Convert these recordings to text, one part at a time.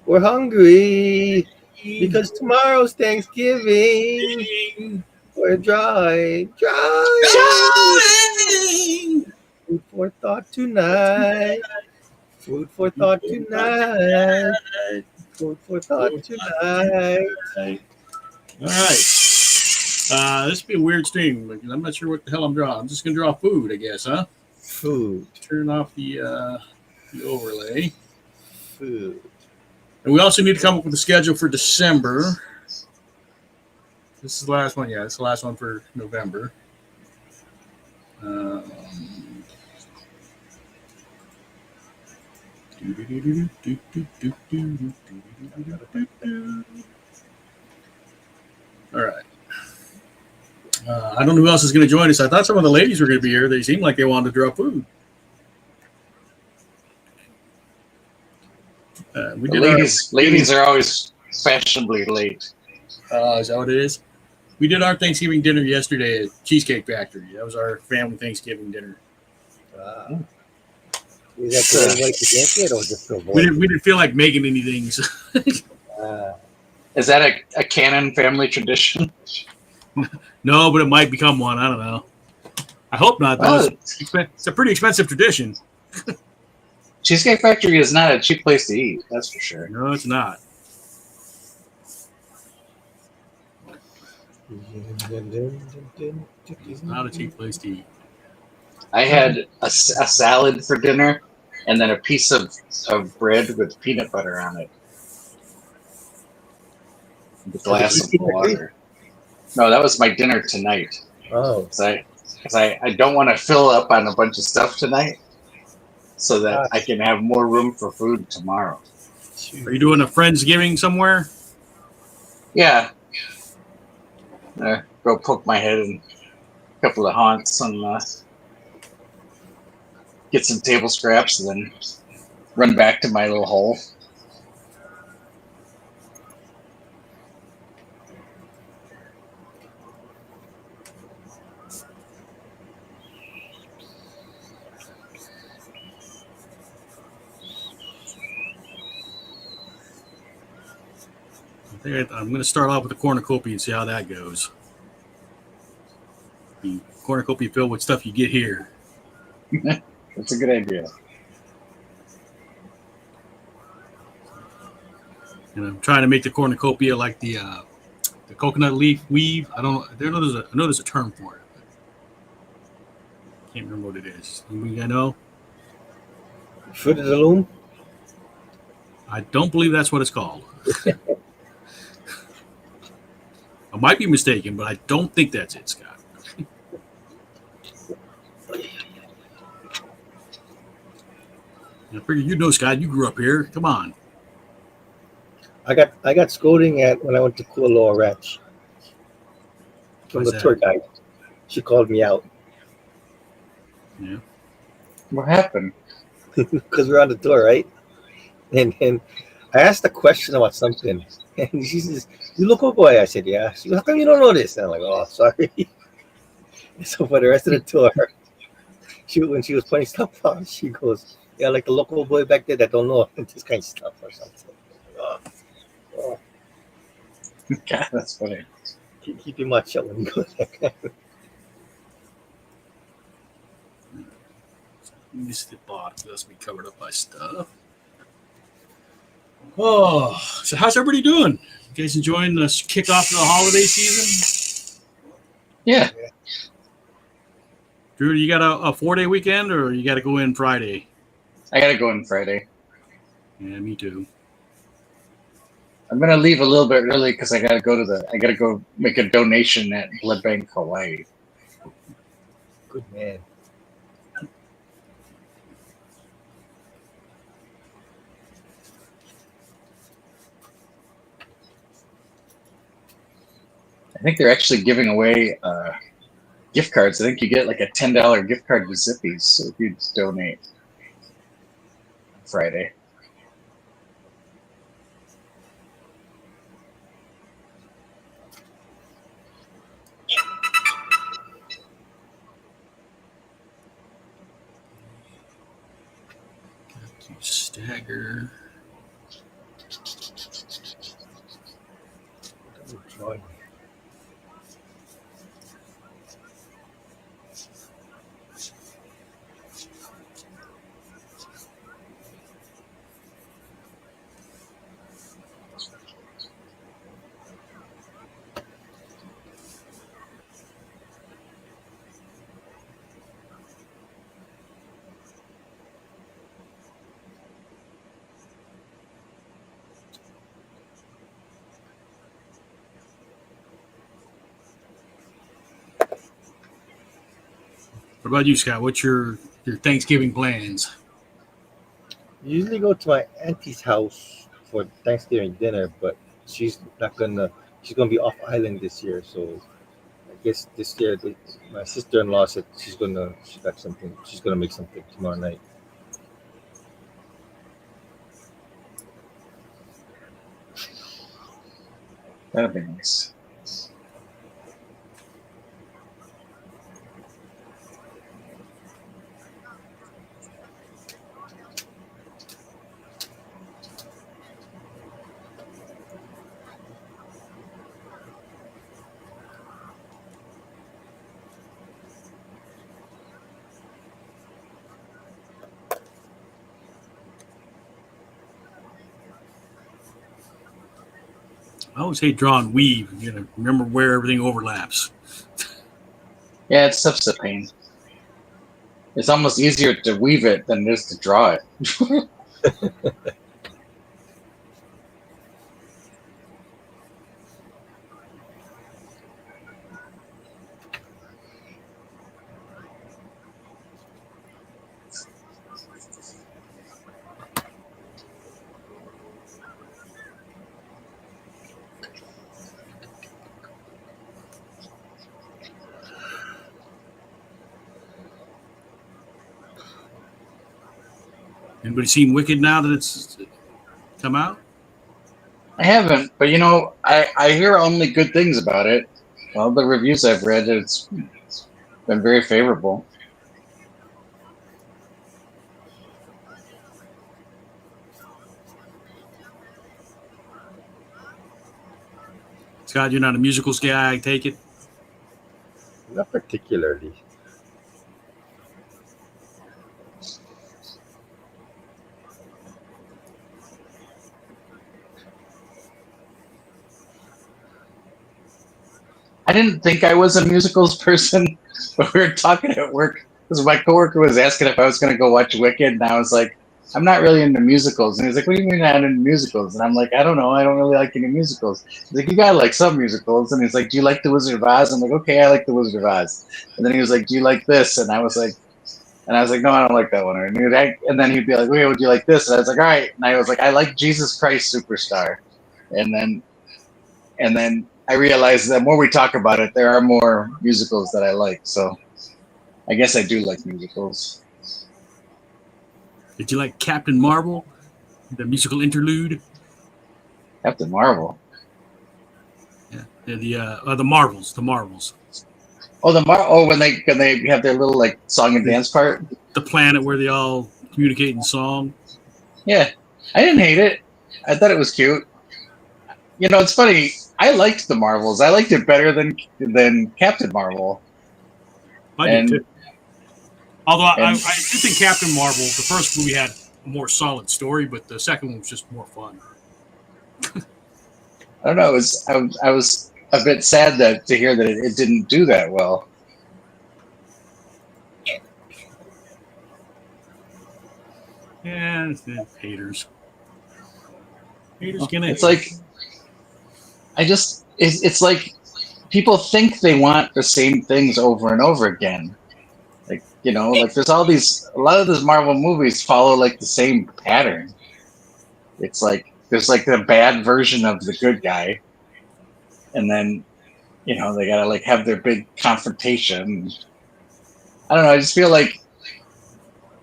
We're hungry because tomorrow's Thanksgiving. We're dry. Food for thought tonight. Food for thought tonight. Food for thought tonight. All right. This will be a weird stream because I'm not sure what the hell I'm drawing. I'm just going to draw food, I guess, huh? Food. Turn off the overlay. Food. And we also need to come up with a schedule for December. This is the last one. Yeah, it's the last one for November. All right. I don't know who else is going to join us. I thought some of the ladies were going to be here. They seemed like they wanted to draw food. Ladies are always fashionably late. Is that what it is? We did our Thanksgiving dinner yesterday at Cheesecake Factory. That was our family Thanksgiving dinner. Is that because everybody could get it, or just feel we didn't feel like making anything. So. Is that a Cannon family tradition? No, but it might become one. I don't know. I hope not, though. It's a pretty expensive tradition. Cheesecake Factory is not a cheap place to eat, that's for sure. No, it's not. It's not a cheap place to eat. I had a salad for dinner and then a piece of bread with peanut butter on it. With a glass of water. No, that was my dinner tonight. Oh. Because I don't want to fill up on a bunch of stuff tonight so that I can have more room for food tomorrow. Are you doing a Friendsgiving somewhere? Yeah. Go poke my head in a couple of haunts and get some table scraps and then run back to my little hole. I'm going to start off with the cornucopia and see how that goes. The cornucopia filled with stuff you get here. That's a good idea. And I'm trying to make the cornucopia like the coconut leaf weave. I know there's a term for it. Can't remember what it is. Anybody know? Fruit of the loom? I don't believe that's what it's called. I might be mistaken, but I don't think that's it, Scott. I figure you know, Scott. You grew up here. Come on. I got scolding when I went to Kualoa Ranch from the tour guide. She called me out. Yeah. What happened? Because we're on the tour, right? And I asked a question about something, and she says, "You local boy?" I said, "Yeah." She goes, "How come you don't know this?" And I'm like, "Oh, sorry." So for the rest of the tour, when she was pointing stuff out, she goes, "Yeah, like the local boy back there that don't know this kind of stuff or something." Oh. God, that's funny. Keep your mouth shut when you go there. This is the bottom. That's be covered up by stuff. Oh, so how's everybody doing? You guys enjoying the kickoff of the holiday season? Yeah. Drew, you got a 4-day weekend, or you got to go in Friday? I got to go in Friday. Yeah, me too. I'm gonna leave a little bit early because I gotta go make a donation at Blood Bank Hawaii. Good man. I think they're actually giving away gift cards. I think you get like a $10 gift card to Zippy's so if you donate Friday. Stagger. What about you, Scott? What's your Thanksgiving plans? Usually go to my auntie's house for Thanksgiving dinner, but she's not gonna. She's gonna be off island this year, so I guess this year my sister-in-law said she got something. She's gonna make something tomorrow night. That'd be nice. I always hate drawing weave. You know, remember where everything overlaps. Yeah, it's such a pain. It's almost easier to weave it than it is to draw it. Anybody seen Wicked now that it's come out? I haven't, but I hear only good things about it. All the reviews I've read, it's been very favorable. Scott, you're not a musicals guy, I take it. Not particularly. I didn't think I was a musicals person, but we were talking at work because my coworker was asking if I was going to go watch Wicked, and I was like, I'm not really into musicals. And he's like, what do you mean you're not into musicals? And I'm like, I don't know. I don't really like any musicals. He's like, you gotta like some musicals. And he's like, do you like The Wizard of Oz? I'm like, okay, I like The Wizard of Oz. And then he was like, do you like this? And I was like, no, I don't like that one. And then he'd be like, wait, would you like this? And I was like, all right. And I was like, I like Jesus Christ Superstar. And then I realized that more we talk about it, there are more musicals that I like. So I guess I do like musicals. Did you like Captain Marvel, the musical interlude? Captain Marvel. Yeah, the Marvels. Oh, when they have their little like song and dance part. The planet where they all communicate in song. Yeah, I didn't hate it. I thought it was cute. It's funny. I liked the Marvels. I liked it better than Captain Marvel. I did too. Although I do think Captain Marvel, the first movie had a more solid story, but the second one was just more fun. I don't know. I was a bit sad to hear that it didn't do that well. Yeah, it's haters. Haters gonna. It's like it's like people think they want the same things over and over again. Like there's a lot of these Marvel movies follow like the same pattern. It's like there's like the bad version of the good guy, and then they gotta like have their big confrontation. I don't know. I just feel like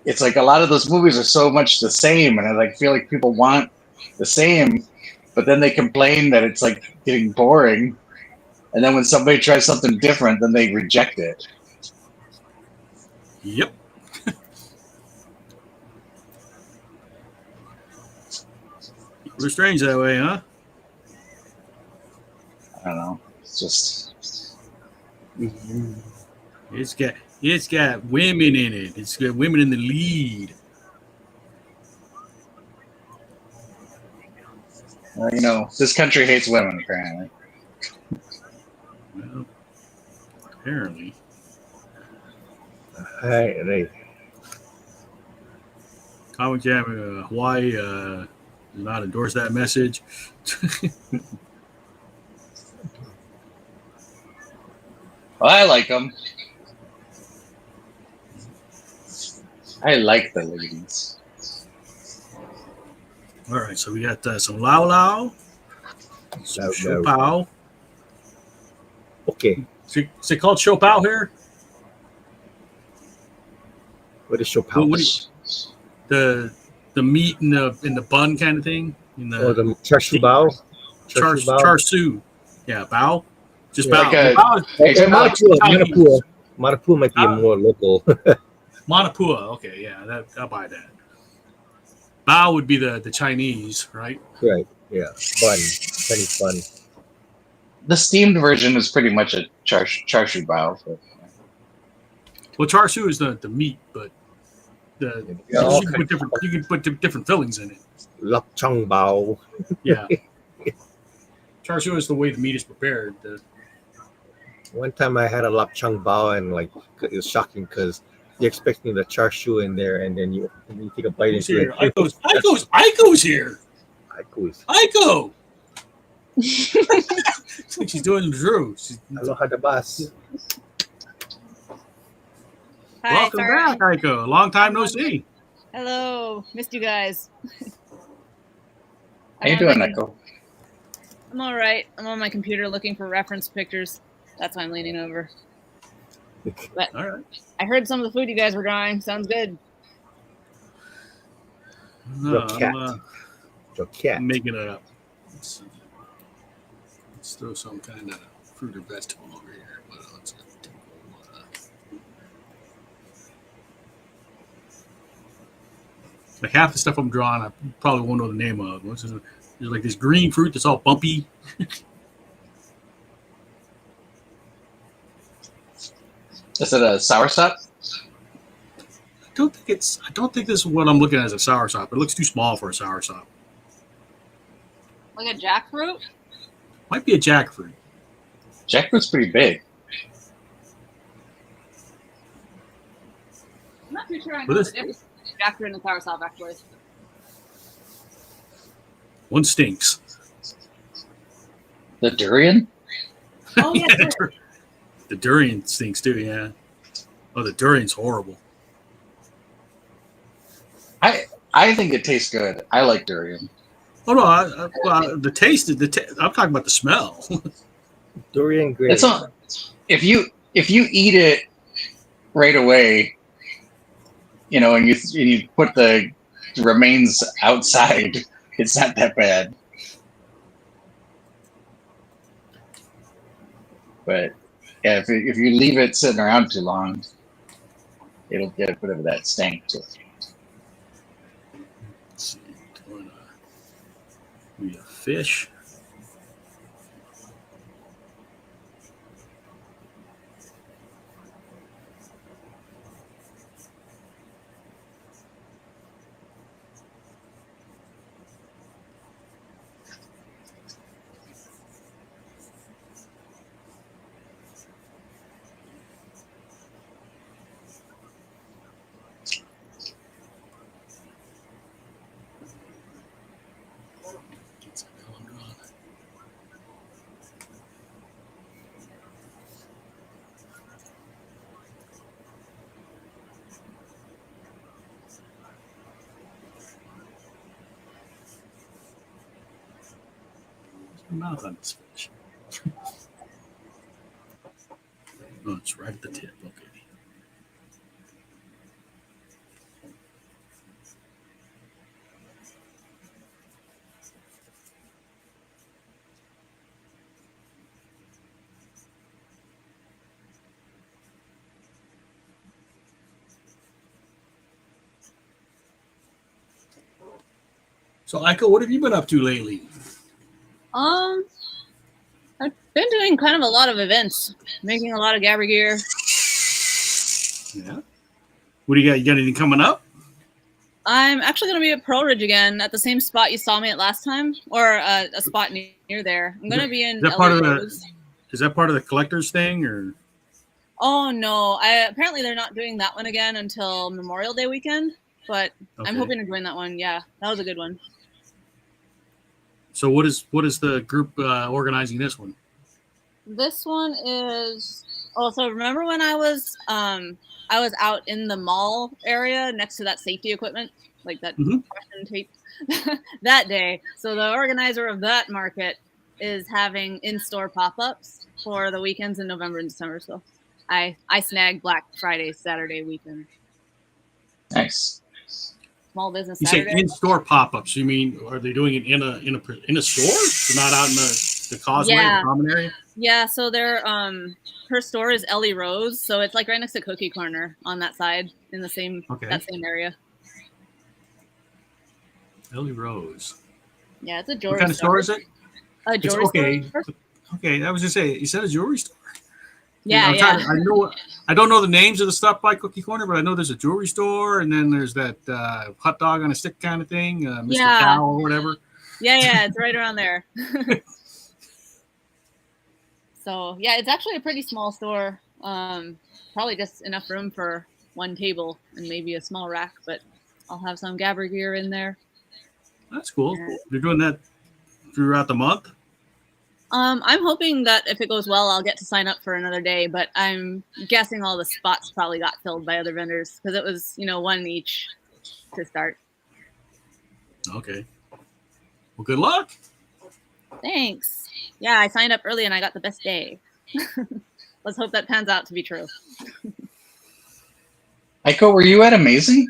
it's like a lot of those movies are so much the same, and I like feel like people want the same, but then they complain that it's like getting boring, and then when somebody tries something different, then they reject it. Yep. People are strange that way, huh? I don't know. It's just it's got women in it. It's got women in the lead. this country hates women apparently. Well, apparently. Right. Comic Jam Hawaii does not endorse that message. Well, I like them. I like the ladies. All right, so we got some Lao Lao, some Lao Shou Lao. Pao. Okay. Is it called Shou Pao here? What is Shou What Pao? do you, the meat in the bun kind of thing? Oh, the char siu bao? Char siu. Yeah, bao. Just Yeah. bao. Like a- Bao is Hey, Oh, Manapua. Chinese. Manapua might be more local. Manapua. Okay, yeah, I'll buy that. Bao would be the Chinese, right? Right. Yeah. Bun. Chinese bun. the steamed version is pretty much a char siu bao. But, Well, char siu is the meat, but the Yeah, all you can put different fillings in it. Lap chang bao. Yeah. Char siu is the way the meat is prepared. One time I had a lap chang bao and like it was shocking because you're expecting the char siu in there and then you take a bite Who's into here? it. Aiko's here. Aiko's. Aiko. She's doing the Drew. Aloha the bus. Hi, Welcome sorry. back, Aiko. Long time no see. Hello, missed you guys. how you doing, Echo? I'm all right. I'm on my computer looking for reference pictures. That's why I'm leaning over. But All right. I heard some of the food you guys were drawing. Sounds good. Your cat. Your cat. I'm making it up. Let's throw some kind of fruit or vegetable over here. Like half the stuff I'm drawing, I probably won't know the name of. There's like this green fruit that's all bumpy. Is it a soursop? I don't think this is what I'm looking at as a soursop. It looks too small for a soursop. Like a jackfruit? Might be a jackfruit. Jackfruit's pretty big. I'm not too sure I What know is- the difference between jackfruit and soursop, actually. One stinks. The durian? Oh, yeah, Yeah, sure. the durian stinks too, yeah. Oh, the durian's horrible. I think it tastes good. I like durian. Oh no, the taste. I'm talking about the smell. Durian grape. It's on. If you eat it right away, and you put the remains outside, it's not that bad. But yeah, if you leave it sitting around too long, it'll get a bit of that stank to it. Let's see, we have fish. Mouth on this fish. Oh, it's right at the tip. Okay. So, Aiko, what have you been up to lately? I've been doing kind of a lot of events, making a lot of Gabby gear. Yeah. What do you got? You got anything coming up? I'm actually going to be at Pearl Ridge again at the same spot you saw me at last time, or a spot near there. I'm going to be in. Is that part of LA the? Rose. Is that part of the collector's thing, or? Oh no! Apparently they're not doing that one again until Memorial Day weekend, but Okay. I'm hoping to join that one. Yeah, that was a good one. So what is the group organizing this one? This one is Oh, so remember when I was out in the mall area next to that safety equipment, like that caution tape that day. So the organizer of that market is having in-store pop-ups for the weekends in November and December. So I snagged Black Friday, Saturday weekend. Nice. Small business You Saturday. say in-store pop-ups. You mean are they doing it in a store? They're not out in the causeway, the common area? Yeah, so they're her store is Ellie Rose, so it's like right next to Cookie Corner on that side in the same that same area. Ellie Rose. Yeah, it's a jewelry store. What kind of store is it? A jewelry store. Okay, I was just saying, you said a jewelry store? Yeah, I don't know the names of the stuff by Cookie Corner, but I know there's a jewelry store, and then there's that hot dog on a stick kind of thing, Mr. Cow or whatever. Yeah, it's right around there. So, yeah, it's actually a pretty small store. Probably just enough room for one table and maybe a small rack, but I'll have some Gabber gear in there. That's cool. You're doing that throughout the month? I'm hoping that if it goes well, I'll get to sign up for another day, but I'm guessing all the spots probably got filled by other vendors because it was, one each to start. Okay. Well, good luck. Thanks. Yeah, I signed up early and I got the best day. Let's hope that pans out to be true. Heiko, were you at Amazing?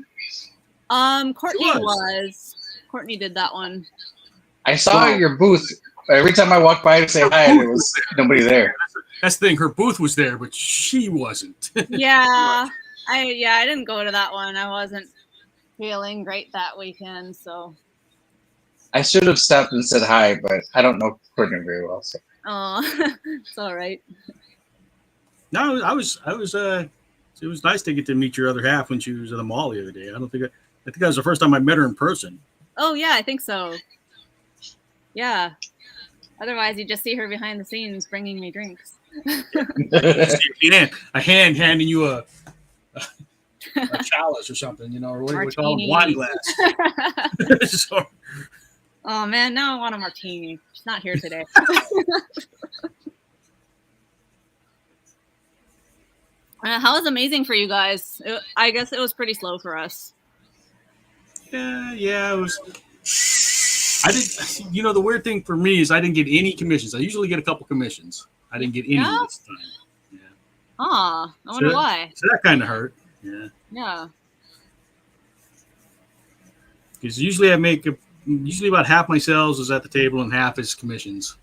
Courtney was. Courtney did that one. I saw your booth. Every time I walked by to say hi, there was nobody there. That's the thing. Her booth was there, but she wasn't. I didn't go to that one. I wasn't feeling great that weekend, so. I should have stopped and said hi, but I don't know Courtney very well. So. Oh, it's all right. No, it was nice to get to meet your other half when she was at the mall the other day. I think that was the first time I met her in person. Oh yeah, I think so. Yeah. Otherwise, you just see her behind the scenes bringing me drinks. A hand handing you a chalice or something, or what do we call it? Wine glass. So, oh man, now I want a martini. She's not here today. How was Amazing for you guys? I guess it was pretty slow for us. Yeah, it was. I didn't. The weird thing for me is I didn't get any commissions. I usually get a couple commissions. I didn't get any this time. Yeah. I wonder why. So that kind of hurt. Yeah. Yeah. Because usually I make about half my sales is at the table and half is commissions.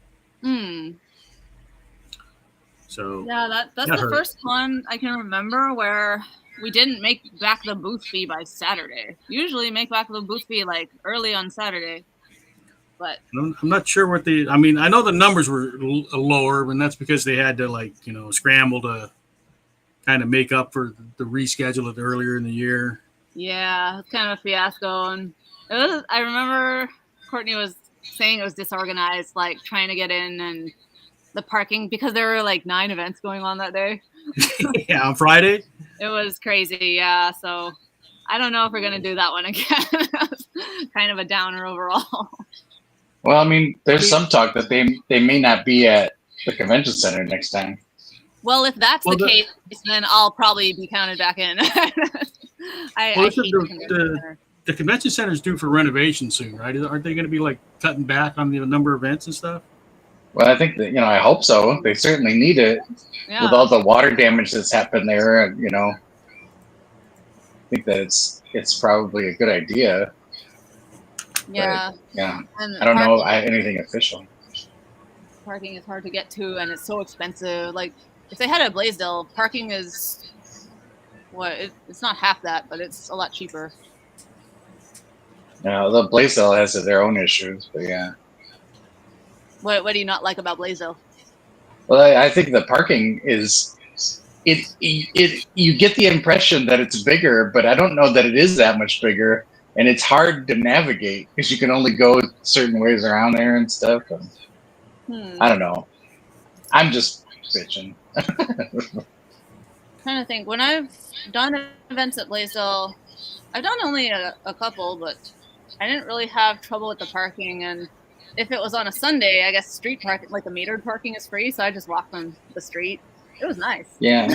So yeah, that's the first time I can remember where we didn't make back the booth fee by Saturday. Usually make back the booth fee like early on Saturday. But I'm not sure what I know the numbers were lower, and that's because they had to scramble to kind of make up for the reschedule it earlier in the year. Yeah, it's kind of a fiasco. And I remember Courtney was saying it was disorganized, like trying to get in and the parking because there were like 9 events going on that day. Yeah, on Friday. It was crazy, yeah. So I don't know if we're gonna do that one again. Kind of a downer overall. Well, there's some talk that they may not be at the convention center next time. Well, if that's the case, then I'll probably be counted back in. I hate the convention center is due for renovation soon, right? Aren't they going to be cutting back on the number of events and stuff? Well, I think that I hope so. They certainly need it with all the water damage that's happened there. I think that it's probably a good idea. Yeah. But, yeah. I don't know anything official. Parking is hard to get to, and it's so expensive. Like, if they had a Blaisdell, parking is it's not half that, but it's a lot cheaper. Yeah, the Blaisdell has their own issues, but yeah. What do you not like about Blaisdell? Well, I think the parking is you get the impression that it's bigger, but I don't know that it is that much bigger. And it's hard to navigate because you can only go certain ways around there and stuff. I don't know. I'm just bitching. Trying to think. When I've done events at Blaisdell, I've done only a couple, but I didn't really have trouble with the parking. And if it was on a Sunday, I guess street parking, like the metered parking, is free, so I just walked on the street. It was nice. Yeah,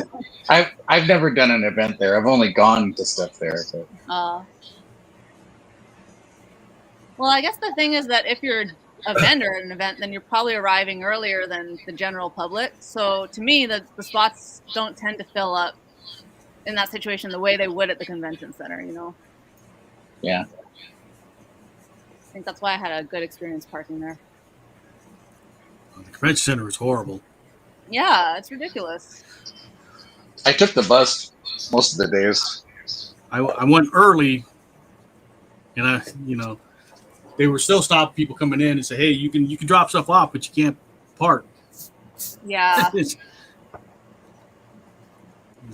I've never done an event there. I've only gone to stuff there. But. Well, I guess the thing is that if you're a vendor at an event, then you're probably arriving earlier than the general public. So to me, the spots don't tend to fill up in that situation the way they would at the convention center, you know? Yeah. I think that's why I had a good experience parking there. The convention center is horrible. Yeah, it's ridiculous. I took the bus most of the days. I went early, and they were still stopping people coming in and say, "Hey, you can drop stuff off, but you can't park." Yeah. It's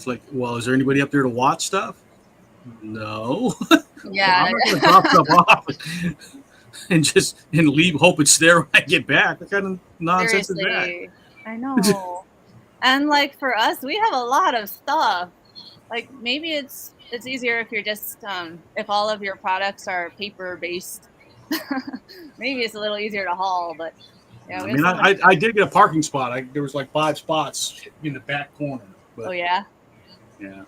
like, well, is there anybody up there to watch stuff? No. Yeah. I'm not going to drop stuff off and leave. Hope it's there when I get back. What kind of nonsense Seriously. is that? I know. And like for us, we have a lot of stuff. Like maybe it's easier if you're just if all of your products are paper based. Maybe it's a little easier to haul, but yeah. I mean, I did get a parking spot. There was like 5 spots in the back corner. But, oh yeah. Yeah.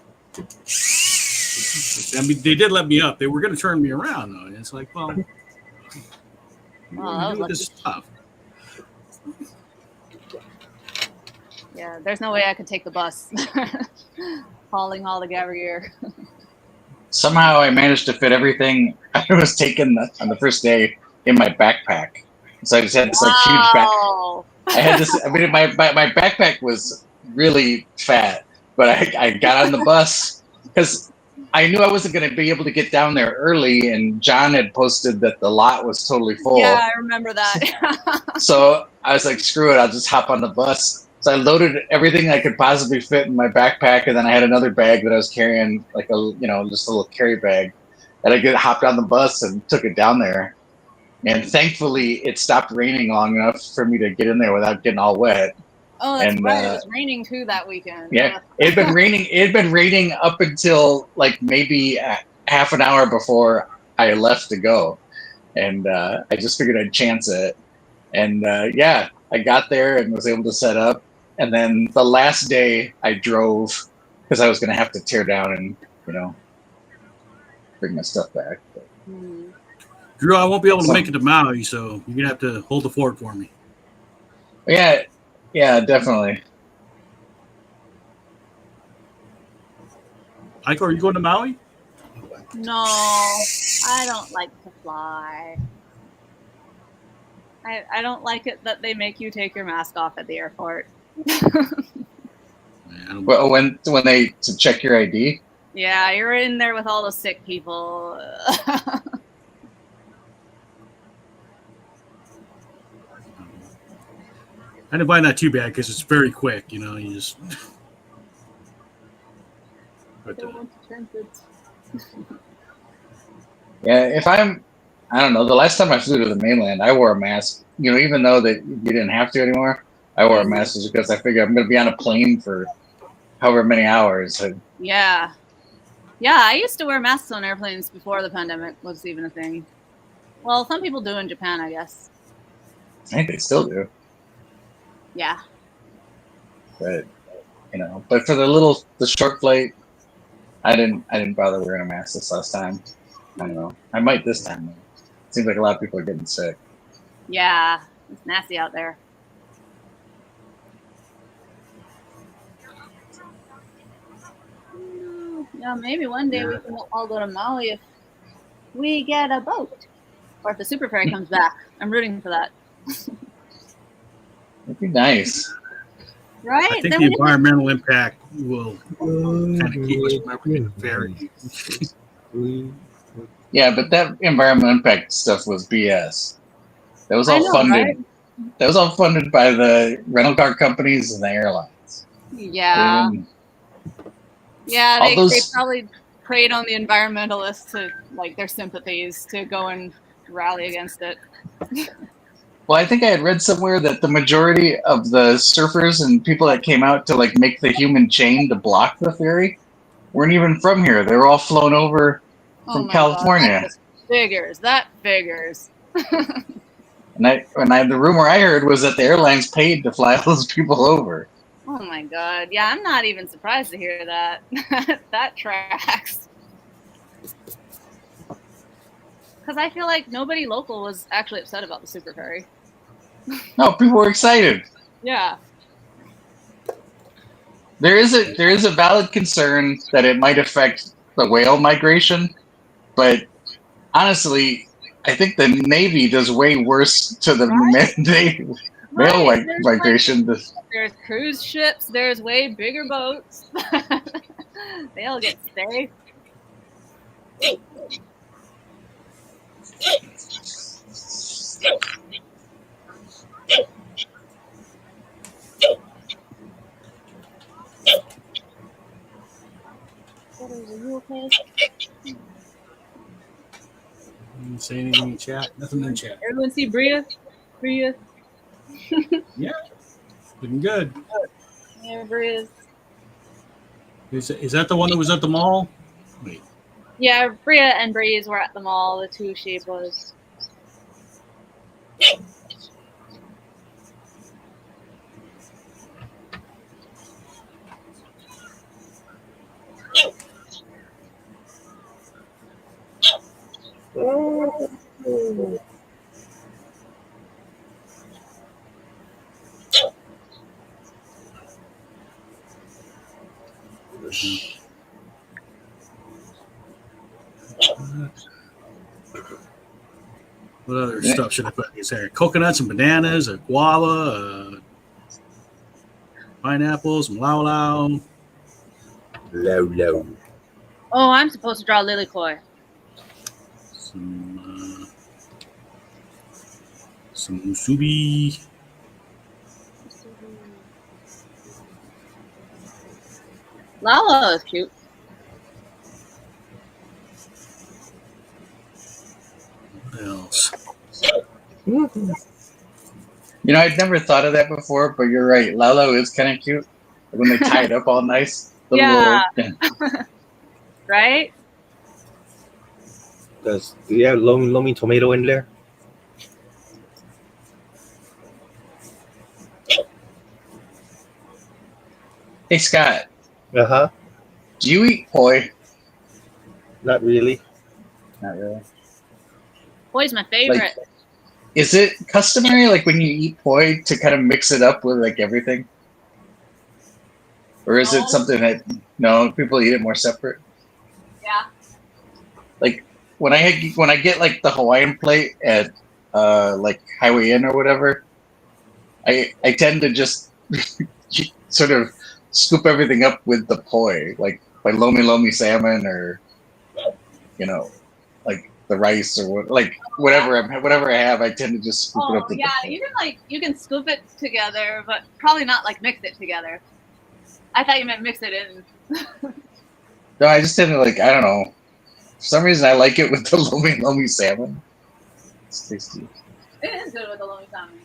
I mean, they did let me up. They were going to turn me around though. And it's like, well, that was do this stuff. Yeah, there's no way I could take the bus hauling all the Gabber gear. Somehow I managed to fit everything I was taking on the first day in my backpack. So I just had this like huge backpack. I had this. I mean, my backpack was really fat, but I got on the bus because I knew I wasn't going to be able to get down there early, and John had posted that the lot was totally full. Yeah, I remember that. So I was like, screw it, I'll just hop on the bus. So I loaded everything I could possibly fit in my backpack, and then I had another bag that I was carrying, like just a little carry bag. And I hopped on the bus and took it down there. And thankfully, it stopped raining long enough for me to get in there without getting all wet. Oh, that's right. It was raining too that weekend. Yeah, it had been raining. It had been raining up until like maybe half an hour before I left to go, and I just figured I'd chance it. And yeah, I got there and was able to set up. And then the last day I drove because I was going to have to tear down and bring my stuff back. But. Drew, I won't be able to make it to Maui, so you're gonna have to hold the fort for me. Yeah, definitely. Ike, are you going to Maui? No, I don't like to fly. I don't like it that they make you take your mask off at the airport. Well, when they to check your ID? Yeah, you're in there with all the sick people. I didn't find that too bad because it's very quick. You just. But, yeah, I don't know. The last time I flew to the mainland, I wore a mask. Even though that you didn't have to anymore, I wore a mask just because I figured I'm going to be on a plane for however many hours. Yeah. Yeah, I used to wear masks on airplanes before the pandemic was even a thing. Well, some people do in Japan, I guess. I think they still do. Yeah. But but for the short flight, I didn't bother wearing a mask this last time. I don't know. I might this time. It seems like a lot of people are getting sick. Yeah, it's nasty out there. Yeah, maybe one day we can all go to Maui if we get a boat, or if the Super Ferry comes back. I'm rooting for that. It'd be nice. Right? I think the environmental impact will kind of keep us remembering the ferry. Yeah, but that environmental impact stuff was BS. That was all funded. Right? That was all funded by the rental car companies and the airlines. Yeah. Yeah, they probably preyed on the environmentalists to their sympathies to go and rally against it. Well, I think I had read somewhere that the majority of the surfers and people that came out to make the human chain to block the ferry weren't even from here. They were all flown over from California. God, that figures. And the rumor I heard was that the airlines paid to fly all those people over. Oh my god. Yeah, I'm not even surprised to hear that. That tracks. Because I feel like nobody local was actually upset about the Super Ferry. No, people were excited. Yeah. There is a valid concern that it might affect the whale migration, but honestly, I think the Navy does way worse to the Right. migration. There's cruise ships. There's way bigger boats. They'll get safe. Are you okay? Didn't say anything in chat. Nothing in chat. Everyone see Bria? Bria? Yeah, looking good. Yeah, Bria's. Is that the one that was at the mall? Wait. Yeah, Bria and Breeze were at the mall. The two sheep was. What other stuff should I put in these here? Coconuts and bananas, a guava, pineapples, some lao lao. Low. Oh, I'm supposed to draw Lilikoi. Some musubi. Lala is cute. What else? You know, I'd never thought of that before, but you're right. Lalo is kind of cute when they tie it up all nice. Yeah. Right? Do you have lomi tomato in there? Hey, Scott. Uh-huh. Do you eat poi? Not really. Not really. Poi's my favorite. Like, is it customary, like when you eat poi, to kind of mix it up with like everything? Or is it something that people eat it more separate? Yeah. Like when I get like the Hawaiian plate at like Highway Inn or whatever, I tend to just sort of scoop everything up with the poi, like by lomi salmon or like the rice or whatever I have, I tend to just scoop it up with the poi. You can scoop it together, but probably not like mix it together. I thought you meant mix it in. No, I just tend to I don't know. For some reason, I like it with the lomi salmon. It's tasty. It is good with the lomi salmon.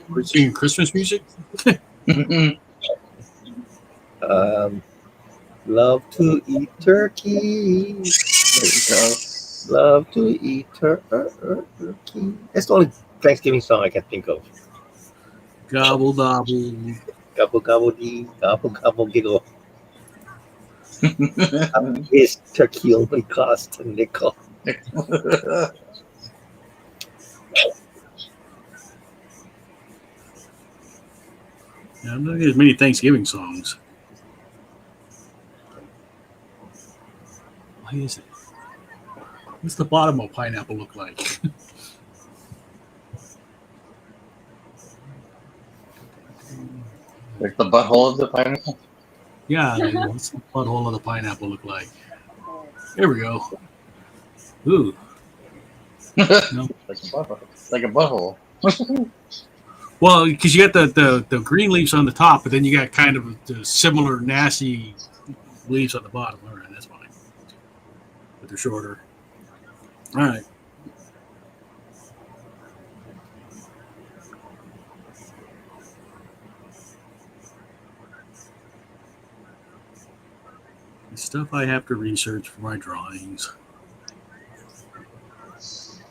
We're singing Christmas music? Love to eat turkey. There you go. Love to eat turkey. That's the only Thanksgiving song I can think of. Gobble gobble. Gobble gobble dee, gobble gobble giggle. His turkey only cost a nickel. Yeah, I don't think there's many Thanksgiving songs. Why is it? What's the bottom of pineapple look like? Like the butthole of the pineapple? Yeah, what's the butthole of the pineapple look like? There we go. Ooh. No. Like a butthole. Well, because you got the green leaves on the top, but then you got kind of the similar nasty leaves on the bottom. All right, that's fine. But they're shorter. All right. The stuff I have to research for my drawings.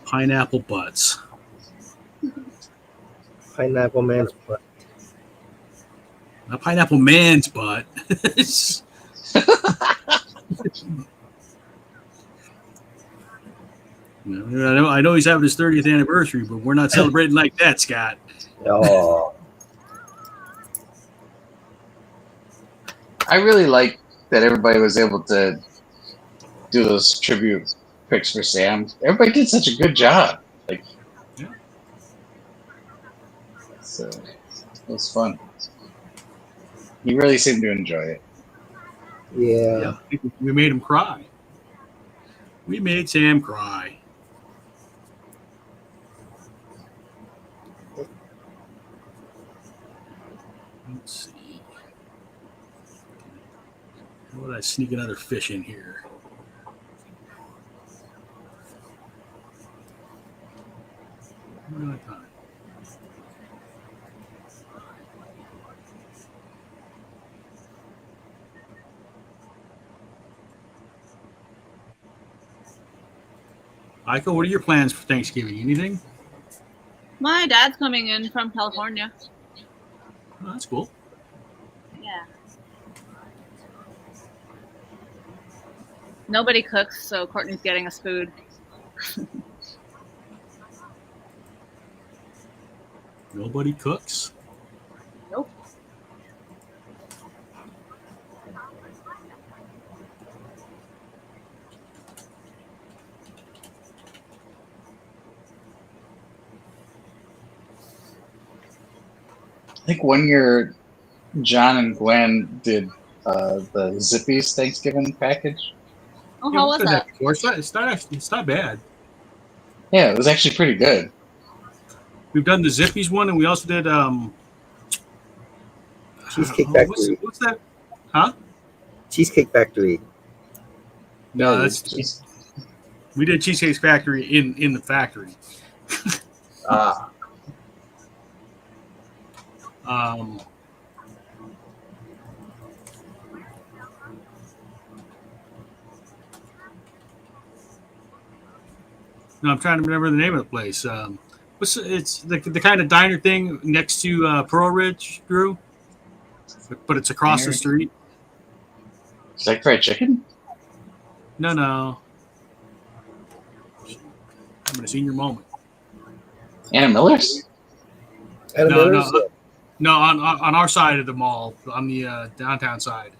Pineapple butts. Pineapple man's butt. A pineapple man's butt. I know he's having his 30th anniversary, but we're not celebrating like that, Scott. Oh, I really like that everybody was able to do those tribute pics for Sam. Everybody did such a good job. Like, yeah. So it was fun. He really seemed to enjoy it. yeah. We made him cry. We made Sam cry. Let's see. How would I sneak another fish in here? What do I find? Aiko, what are your plans for Thanksgiving? Anything? My dad's coming in from California. Oh, that's cool. Yeah. Nobody cooks, so Courtney's getting us food. Nobody cooks? Nope. I think one year John and Gwen did the Zippy's Thanksgiving package. Oh, how was that? It's not bad. Yeah, it was actually pretty good. We've done the Zippies one, and we also did Cheesecake Factory. What's that? Huh? Cheesecake Factory. No, Yeah, that's we did Cheesecake Factory in the factory. Ah, No, I'm trying to remember the name of the place. It's the kind of diner thing next to Pearl Ridge, Drew, but it's across the street. It's like fried chicken? No. I'm gonna senior moment. Anna Miller's? Anna Miller's? No, on our side of the mall, on the downtown side,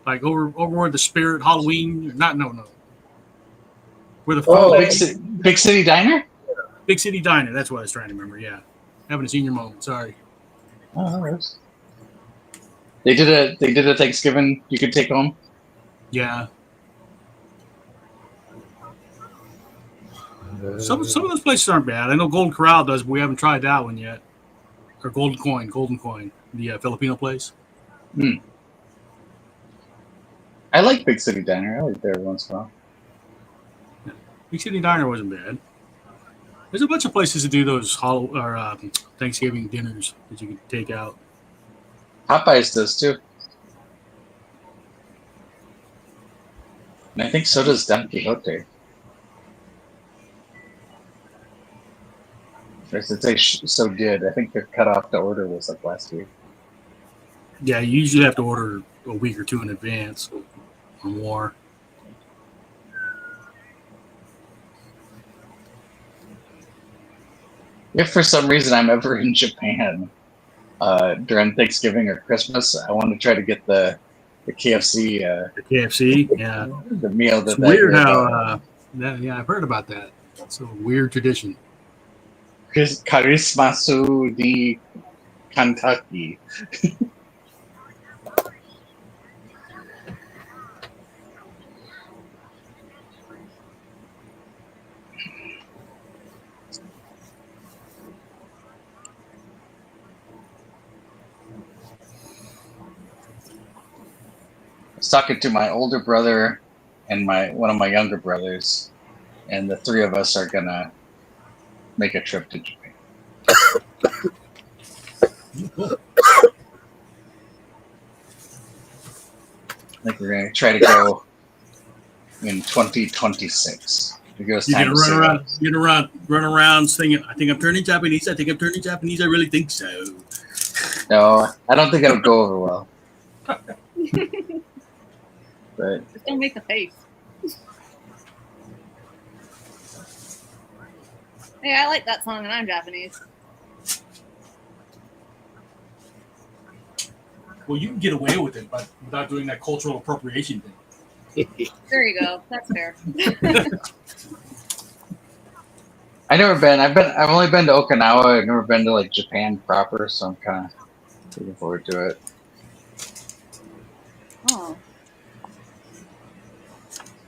like over where the Spirit Halloween. No. Where the Big City Diner? Big City Diner. That's what I was trying to remember. Yeah, having a senior moment. Sorry. Oh, right. They did a Thanksgiving you could take home. Yeah. Some of those places aren't bad. I know Golden Corral does, but we haven't tried that one yet. Or Golden Coin, the Filipino place. I like Big City Diner. I like there once in a while. Yeah. Big City Diner wasn't bad. There's a bunch of places to do those Thanksgiving dinners that you can take out. Popeyes does too. And I think so does Don Quixote. They so good. I think their cutoff to order was like last week. Yeah, you usually have to order a week or two in advance or more. If for some reason I'm ever in Japan during Thanksgiving or Christmas, I want to try to get the KFC. The KFC, yeah. The meal that. It's weird how. Yeah, I've heard about that. It's a weird tradition. Karismasu di Kentucky. talking to my older brother and one of my younger brothers, and the three of us are gonna make a trip to Japan. Cool. I think we're gonna try to go in 2026. You're gonna run around singing. I think I'm turning Japanese. I think I'm turning Japanese. I really think so. No, I don't think it'll go over well. But Just don't make the face. Hey, I like that song, and I'm Japanese. Well, you can get away with it, but without doing that cultural appropriation thing. There you go. That's fair. I've only been to Okinawa. I've never been to like Japan proper, so I'm kind of looking forward to it. Oh.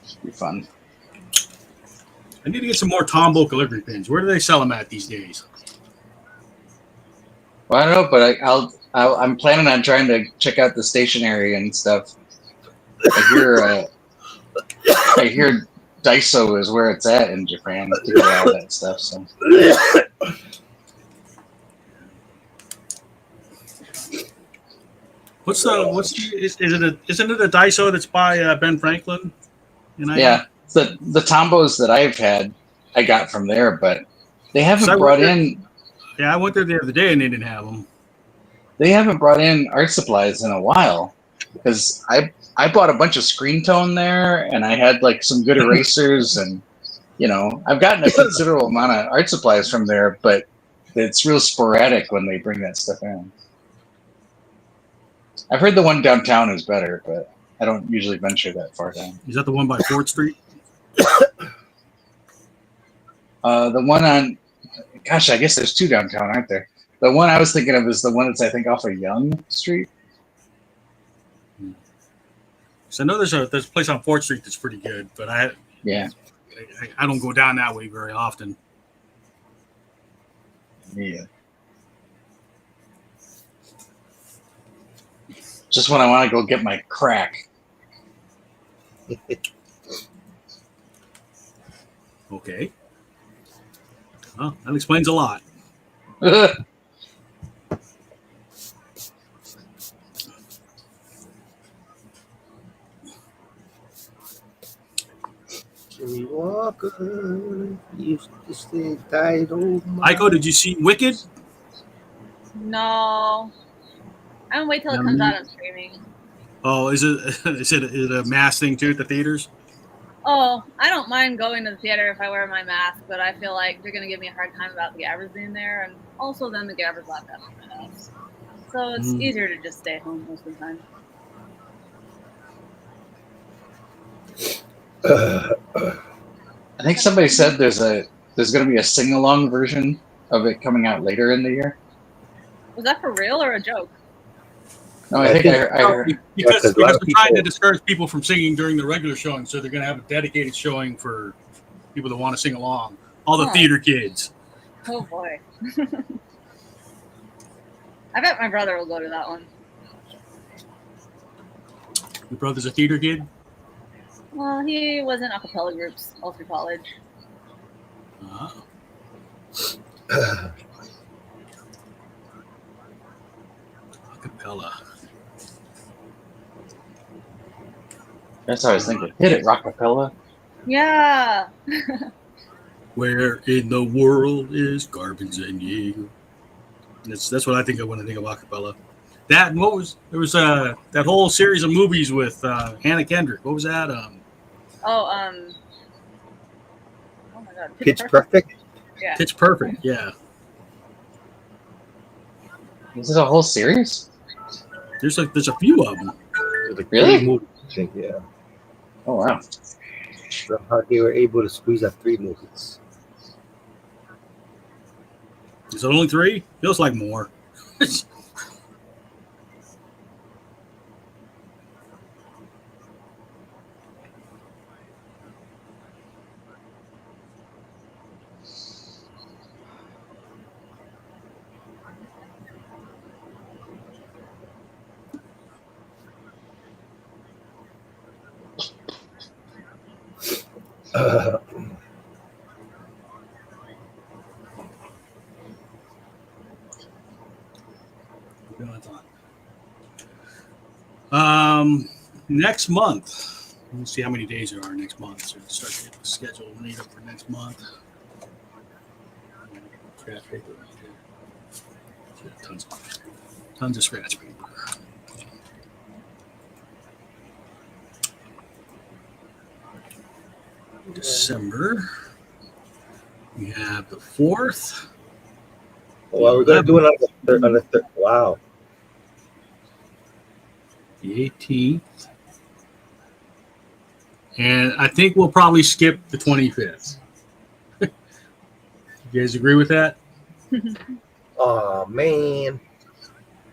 Should be fun. I need to get some more Tombow calligraphy pins. Where do they sell them at these days? Well, I don't know, but I'm planning on trying to check out the stationery and stuff. I hear Daiso is where it's at in Japan to get all that stuff. So. Isn't it a Daiso that's by Ben Franklin? Yeah, the Tombos that I've had, I got from there, but they haven't brought in. Yeah, I went there the other day and they didn't have them. They haven't brought in art supplies in a while because I bought a bunch of screen tone there, and I had like some good erasers, and I've gotten a considerable amount of art supplies from there, but it's real sporadic when they bring that stuff in. I've heard the one downtown is better, but I don't usually venture that far down. Is that the one by 4th Street? The one on, gosh, I guess there's two downtown, aren't there? The one I was thinking of is the one that's, I think, off of Young Street. So I know there's a place on 4th Street that's pretty good, but I don't go down that way very often. Yeah. Just when I want to go get my crack. Okay. Well, that explains a lot. Jimmy Walker used to stay tight old. Aiko, did you see Wicked? No. I'm gonna wait till it comes out on streaming. Oh, is it a mass thing too at the theaters? Oh, I don't mind going to the theater if I wear my mask, but I feel like they're going to give me a hard time about the gabbers being there, and also then the gabbers laugh at my house. So it's easier to just stay home most of the time. I think somebody said there's going to be a sing-along version of it coming out later in the year. Was that for real or a joke? No, I think I heard. Because they're trying to discourage people from singing during the regular showing, so they're going to have a dedicated showing for people that want to sing along. All the theater kids. Oh, boy. I bet my brother will go to that one. Your brother's a theater kid? Well, he was in a cappella groups all through college. Oh. Acapella. That's what I was thinking. Hit it, Rockapella. Yeah. Where in the world is Garbage and you? That's what I think of when I think of acapella. That and there was that whole series of movies with Anna Kendrick. What was that? Oh my God. Pitch Perfect. Yeah. Pitch Perfect. Yeah. Is it a whole series? There's a few of them. Really? Movies, I think, yeah. Oh wow. So how they were able to squeeze out 3 movies. Is it only 3? Feels like more. Next month. Let me see how many days there are next month. So start to get the schedule made up for next month. Scratch paper. Tons of scratch paper. December. We have the 4th. Well, we're going to do it on the third. Wow. The 18th. And I think we'll probably skip the 25th. You guys agree with that? Oh, man.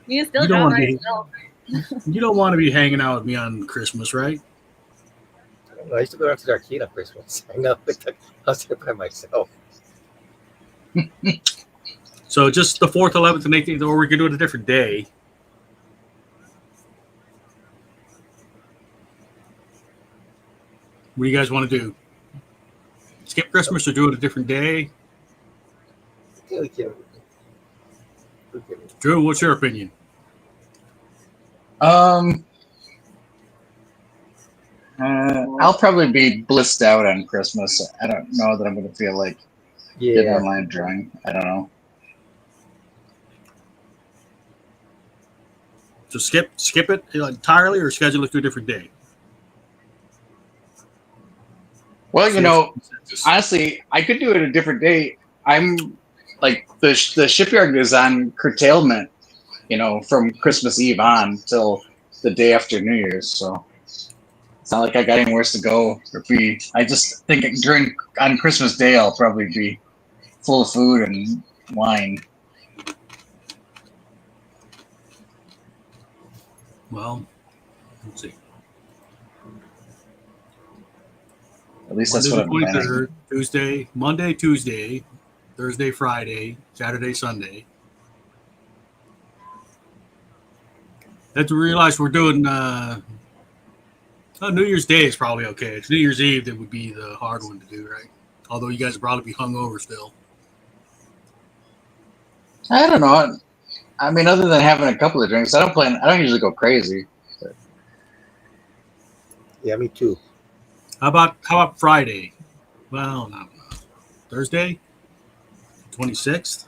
You can still You don't draw want by to yourself. You don't want to be hanging out with me on Christmas, right? I used to go down to the arcade on Christmas. I know. I was there by myself. So just the 4th, 11th, and 18th, or we can do it a different day. What do you guys want to do? Skip Christmas or do it a different day? Yeah, we can. Drew, what's your opinion? I'll probably be blissed out on Christmas. I don't know that I'm going to feel like getting Yeah. online drawing. I don't know. So skip it entirely or schedule it to a different day? Well, you know, honestly, I could do it a different day. I'm like the shipyard is on curtailment, you know, from Christmas Eve on till the day after New Year's. So it's not like I got anywhere to go or be. I just think on Christmas Day I'll probably be full of food and wine. Well, let's see. At least Monday that's what the I'm planning. 23rd, Monday, Tuesday, Thursday, Friday, Saturday, Sunday. Have to realize we're doing New Year's Day is probably okay. It's New Year's Eve that would be the hard one to do, right? Although you guys would probably be hungover still. I don't know. I mean, other than having a couple of drinks, I don't usually go crazy. But. Yeah, me too. How about Friday? Well, no. Thursday, 26th.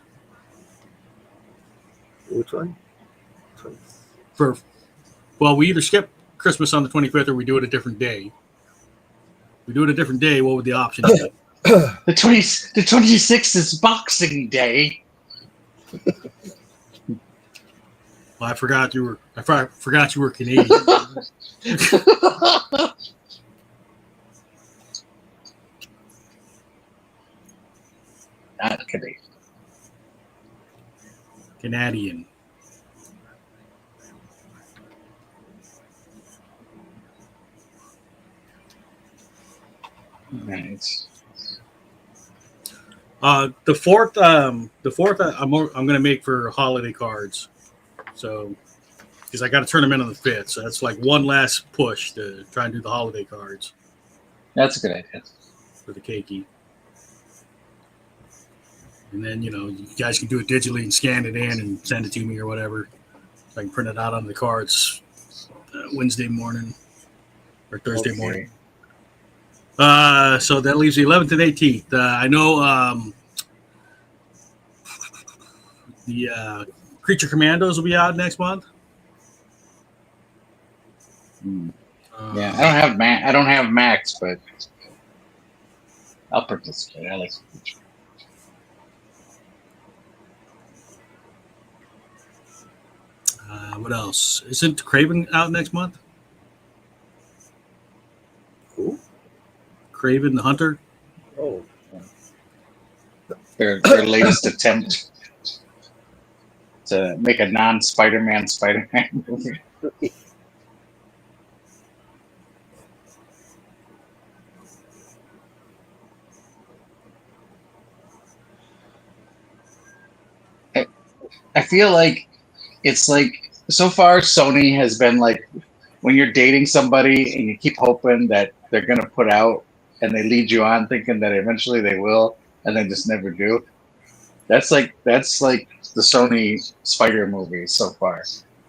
Which one? Well, we either skip Christmas on the 25th or we do it a different day. If we do it a different day, what would the options be? The 26th is Boxing Day. Well, I forgot you were Canadian. Not Canadian. Canadian. Nice. The fourth, I'm going to make for holiday cards. So, because I got to turn them in on the 5th, so that's like one last push to try and do the holiday cards. That's a good idea. For the keiki. And then, you guys can do it digitally and scan it in and send it to me or whatever. So I can print it out on the cards Wednesday morning or Thursday morning. So that leaves the 11th and 18th. I know the Creature Commandos will be out next month. Yeah, I don't have Max, but I'll participate. I like Creature. What else? Isn't Craven out next month? Who? Craven the Hunter. Oh. Their latest attempt to make a non-Spider-Man Spider-Man movie. I feel like it's like so far Sony has been like when you're dating somebody and you keep hoping that they're gonna put out and they lead you on thinking that eventually they will, and then just never do. That's like the Sony Spider movies so far,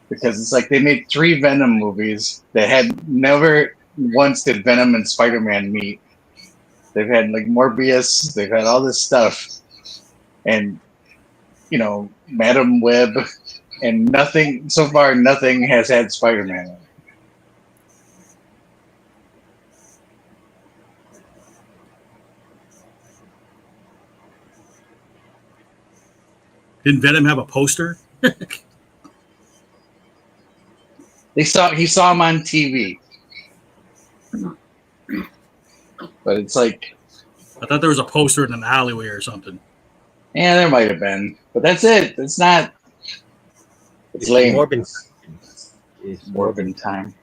because it's like they made 3 Venom movies that had never once did Venom and Spider-Man meet. They've had like Morbius, they've had all this stuff, and Madam Web, and nothing so far. Nothing has had Spider-Man in it. Didn't Venom have a poster? He saw him on TV, but it's like, I thought there was a poster in an alleyway or something. yeah, there might have been, but that's it. It's not. It's lame. Morbin. It's Morbin time.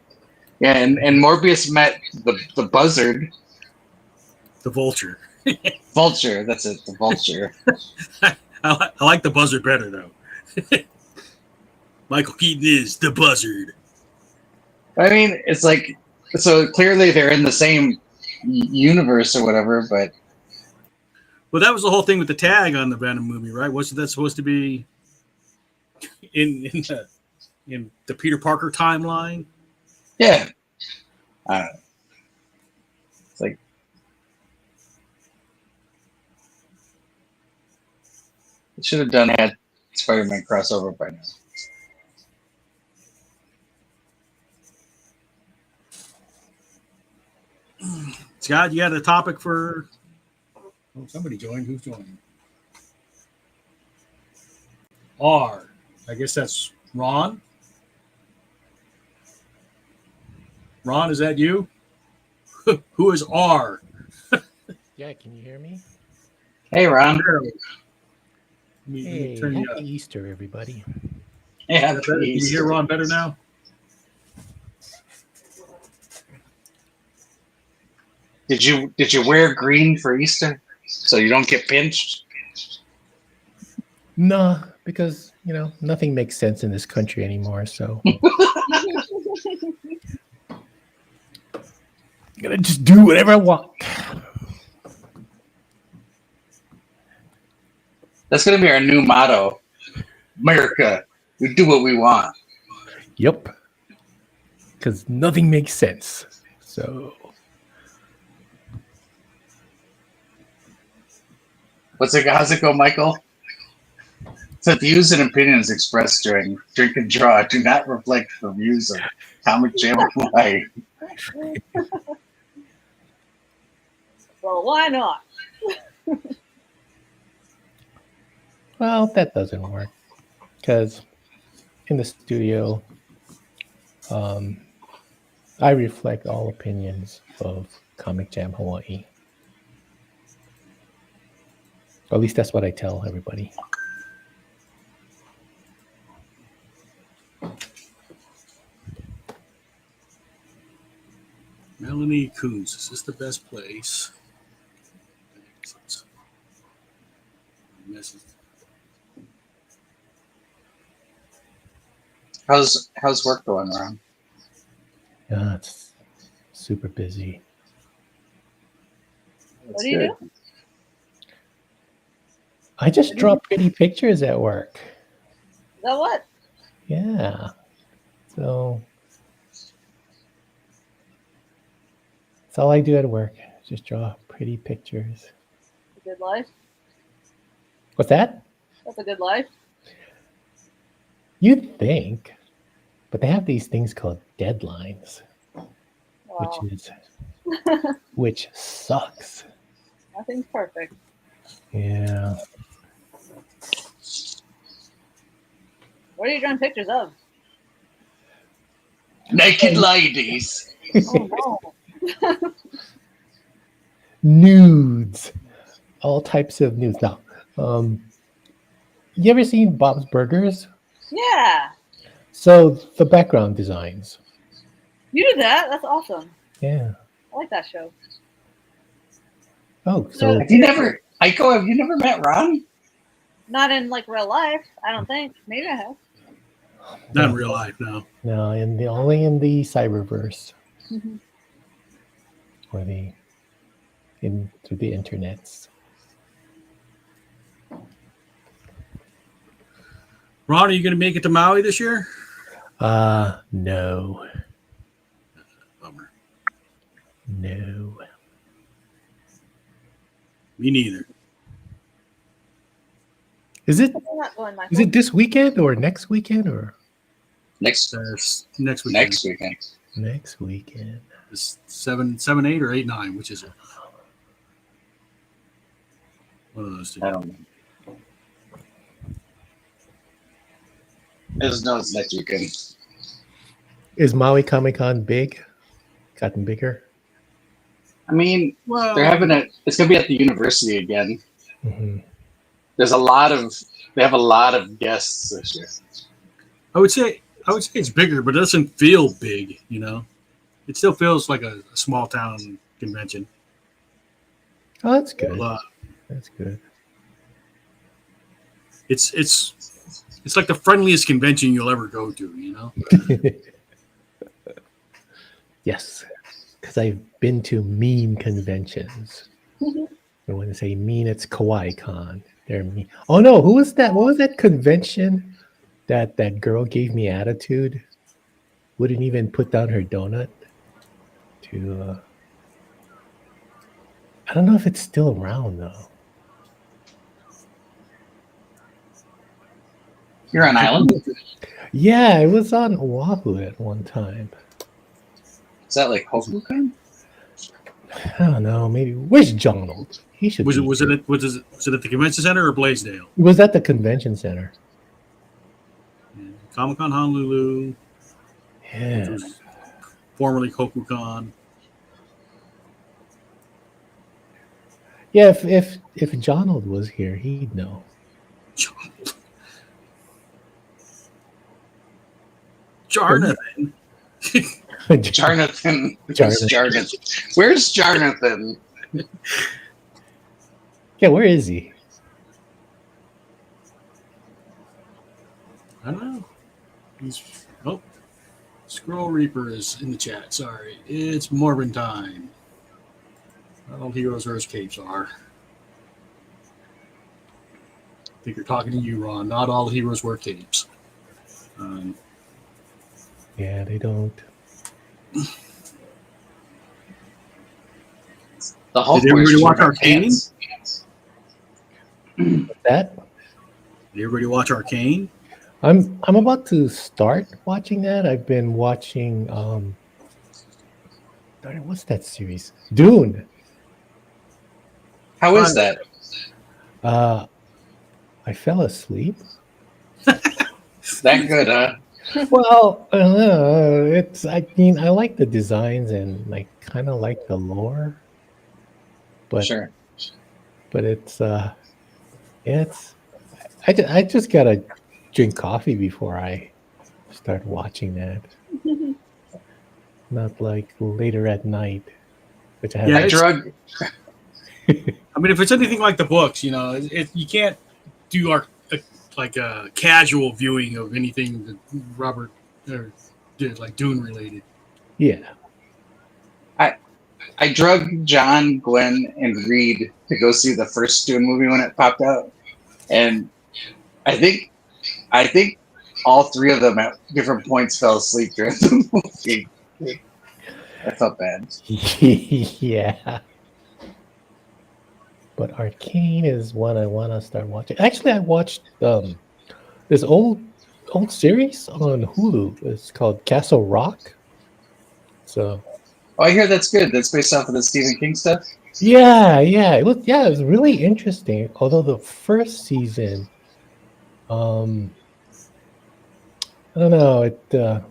Yeah, and Morbius met the buzzard. The Vulture. Vulture, that's it, the Vulture. I like the buzzard better, though. Michael Keaton is the buzzard. I mean, it's like, so clearly they're in the same universe or whatever, but... Well, that was the whole thing with the tag on the Venom movie, right? Wasn't that supposed to be in the Peter Parker timeline? Yeah. I don't know. It's like... It should have had Spider-Man crossover by now. Scott, you got a topic for... Oh, somebody joined. Who's joining? R. I guess that's Ron. Ron, is that you? Who is R? Yeah, can you hear me? Hey, Ron. Hey, turn happy Easter, everybody. Yeah, can you hear Ron better now? Did you wear green for Easter so you don't get pinched? No, because nothing makes sense in this country anymore. So I'm gonna just do whatever I want. That's gonna be our new motto. America, we do what we want. Yep. Because nothing makes sense. So. How's it go, Michael? The views and opinions expressed during Drink and Draw do not reflect the views of Comic Jam Hawaii. Well, why not? Well, that doesn't work. Because in the studio, I reflect all opinions of Comic Jam Hawaii. Or at least that's what I tell everybody. Melanie Coons, is this the best place? How's work going, Ron? Yeah, it's super busy. What do you do? I just draw pretty pictures at work. Is that what? Yeah. So that's all I do at work. Just draw pretty pictures. A good life. What's that? That's a good life. You'd think, but they have these things called deadlines, Wow. which sucks. Nothing's perfect. Yeah. What are you drawing pictures of? Naked ladies. Oh no. Nudes. All types of nudes. Now, you ever seen Bob's Burgers? Yeah. So the background designs. You do that? That's awesome. Yeah. I like that show. Oh, so Have you never met Ron? Not in like real life, I don't think. Maybe I have. Not in real life, no. no, only in the cyberverse. Mhm. Or the in through the internets. Ron, are you going to make it to Maui this year? No. Bummer. No. Me neither. Is it I'm not going, Michael. is it this weekend or next weekend or Next Next weekend. next weekend. next weekend? It's 7/8 or 8/9, which is it? One of those two. I don't know. I just know it's next weekend. Is Maui Comic Con big? Gotten bigger? I mean, Well, they're having it's gonna be at the university again. Mm-hmm. They have a lot of guests this year. I would say it's bigger, but it doesn't feel big. It still feels like a small town convention. Oh, that's good. But That's good. it's like the friendliest convention you'll ever go to. Yes, because I've been to mean conventions. And when they say mean, it's Kawaii Con. They're mean. Oh no, who was that? What was that convention that girl gave me attitude? Wouldn't even put down her donut to. I don't know if it's still around though. You're on island? Yeah, it was on Oahu at one time. Is that like Hokukan? I don't know. Maybe where's Donald? He should. Was be it here. at the convention center or Blaisdell? It was at the convention center. Comic Con Honolulu, which Yeah. was formerly Kokucon. Yeah, if Donald was here, he'd know. Jarnathan. Jarnathan. Where's Jarnathan? Yeah, where is he? I don't know. Scroll Reaper is in the chat. Sorry. It's Morbin time. Not all heroes are as capes are. I think you're talking to you, Ron. Not all heroes wear capes. Yeah, they don't. The Hulk Did everybody wears watch shorter Arcane? pants. That Did everybody watch Arcane? I'm about to start watching that. I've been watching darn it, what's that series? Dune. How is that? I fell asleep. That good, huh? Well, it's. I mean, I like the designs and I kind of like the lore, but Sure. it's it's. I just gotta drink coffee before I start watching that. Not like later at night, which I have. Yeah, I drug. I mean, if it's anything like the books, you can't do like a casual viewing of anything that Robert did, like Dune related. Yeah. I drug John, Gwen, and Reed to go see the first Dune movie when it popped out, and I think all three of them at different points fell asleep during the movie. I felt bad. Yeah. But Arcane is one I want to start watching. Actually, I watched this old series on Hulu. It's called Castle Rock. So. Oh, I hear that's good. That's based off of the Stephen King stuff. Yeah. It was really interesting. Although the first season, I don't know. The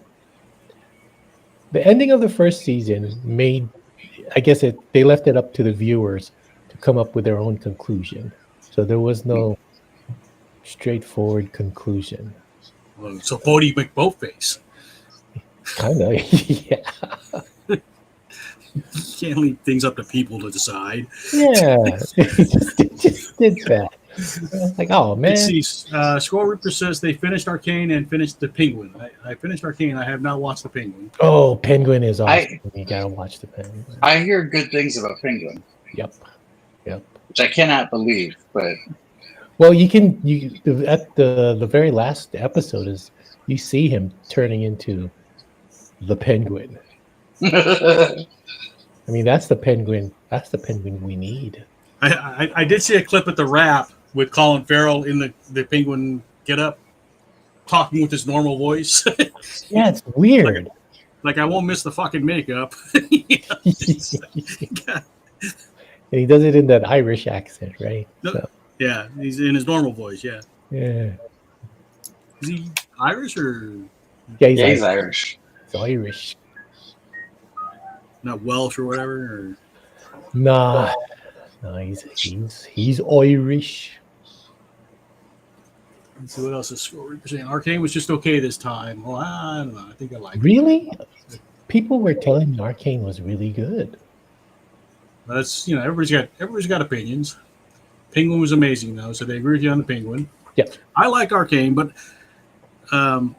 ending of the first season made, I guess they left it up to the viewers to come up with their own conclusion. So there was no straightforward conclusion. So Bodie McBoatface. Kind of, yeah. You can't leave things up to people to decide. Yeah, it just did that. Like, oh man. Let's see. Scroll Reaper says they finished Arcane and finished the Penguin. I finished Arcane. I have not watched the Penguin. Oh, Penguin is awesome. You gotta watch the Penguin. I hear good things about Penguin. Yep. which I cannot believe, but Well, at the very last episode is you see him turning into the penguin. I mean, that's the penguin. That's the penguin we need. I did see a clip at the wrap with Colin Farrell in the penguin getup, talking with his normal voice. Yeah, it's weird. Like I won't miss the fucking makeup. And he does it in that Irish accent, right? No, So, yeah, he's in his normal voice. Yeah, yeah. is he Irish or Yeah, he's Irish. He's Irish. not Welsh or whatever? Or... Nah, he's Irish. Let's see what else is saying. Arcane was just okay this time. Well, I don't know. I think I like it. Really? People were telling me Arcane was really good. That's everybody's got opinions. Penguin was amazing though, so they agree with you on the Penguin. Yeah, I like Arcane, but I'm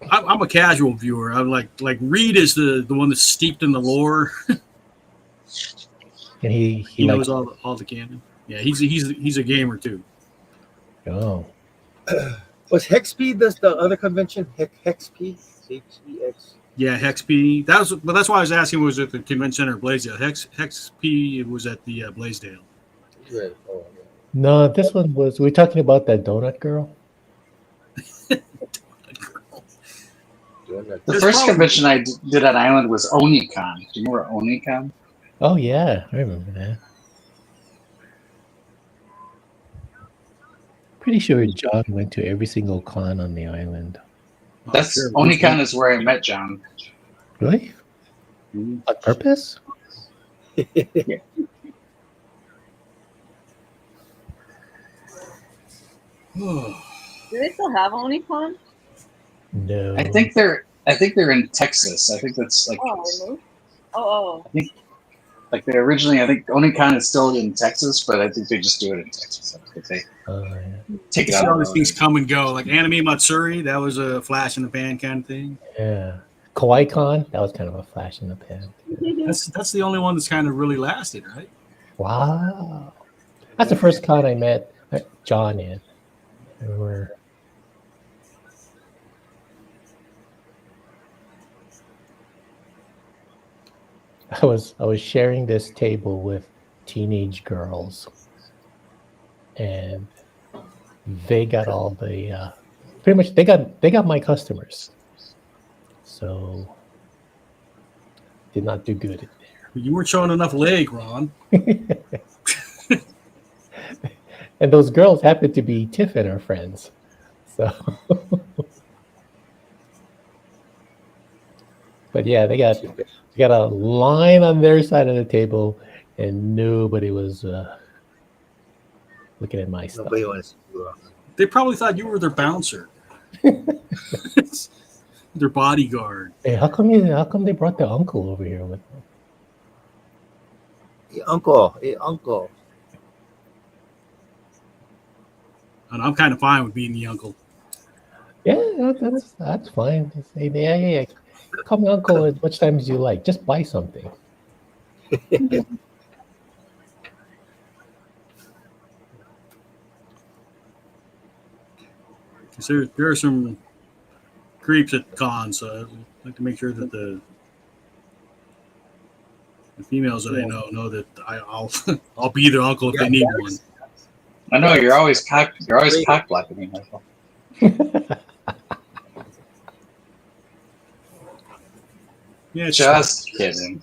a casual viewer. I'm like Reed is the one that's steeped in the lore. and he knows all the canon. Yeah, he's a gamer too. Oh. Was Hexp the other convention? Hexp? H-E-X? Yeah, Hexp. But that's why I was asking, was it the convention center or Blaisdell? Hexp was at the Blaisdell. Right. Oh, yeah. No, this one was. We're talking about that donut girl. The first convention I did on Island was OniCon. Do you remember OniCon? Oh yeah, I remember that. Pretty sure John went to every single con on the island. That's OniCon is where I met John. Really? Mm-hmm. On purpose? Yeah. Do they still have OniCon? No. I think they're in Texas. I think that's like Oh. I think like they originally I think OniCon is still in Texas, but I think they just do it in Texas. I think they take it See out. all these things come and go. Like Anime Matsuri, that was a flash in the pan kind of thing. Yeah. Kawaii Con, that was kind of a flash in the pan. That's the only one that's kind of really lasted, right? Wow. That's the first con I met John in. We were I was sharing this table with teenage girls, and they got all the pretty much they got my customers. So did not do good in there. You weren't showing enough leg, Ron. And those girls happened to be Tiff and her friends. So but yeah, they got a line on their side of the table, and nobody was looking at my stuff. Nobody wants to. They probably thought you were their bouncer, their bodyguard. Hey, how come they brought their uncle over here with them? Hey, uncle. And I'm kind of fine with being the uncle. Yeah, that's fine. Just say, yeah. Call me uncle as much time as you like. Just buy something. There are some creeps at cons, so I'd like to make sure that the females that I know that I'll be their uncle if they need one. I know you're always cock blocking me, Michael. Yeah, Just kidding.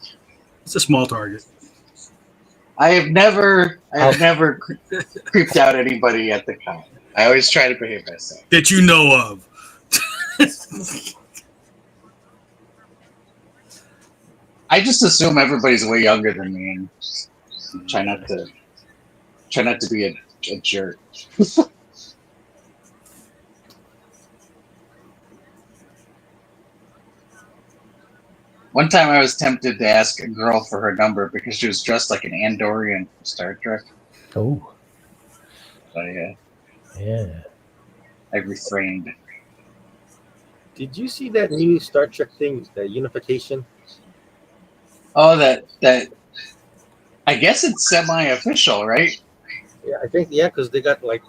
It's a small target. I have never creeped out anybody at the con. I always try to behave myself. That you know of. I just assume everybody's way younger than me and try not to be a jerk. One time I was tempted to ask a girl for her number because she was dressed like an Andorian from Star Trek. Oh. So yeah. Yeah. I refrained. Did you see that new Star Trek thing, the unification? Oh, that I guess it's semi-official, right? Yeah, I think because they got like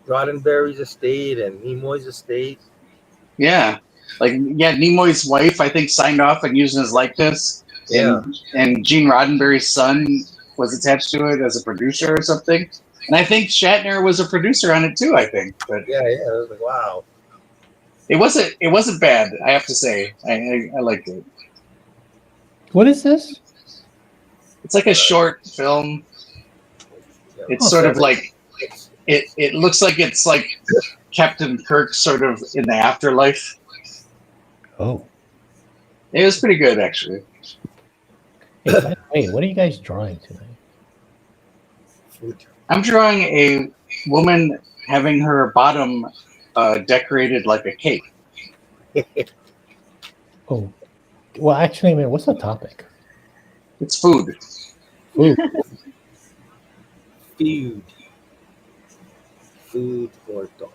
Roddenberry's estate and Nimoy's estate. Yeah. Like, yeah, Nimoy's wife, I think, signed off on using his likeness. Yeah. And Gene Roddenberry's son was attached to it as a producer or something. And I think Shatner was a producer on it too, I think. But Yeah. I was like, wow. it wasn't bad, I have to say. I liked it. What is this? It's like a short film. Yeah. It's sort of like it looks like it's like Captain Kirk sort of in the afterlife. Oh. It was pretty good, actually. Hey, by the way, what are you guys drawing tonight? Food. I'm drawing a woman having her bottom decorated like a cake. Oh, well, actually, I mean, what's the topic? It's food. Food. Food or thought.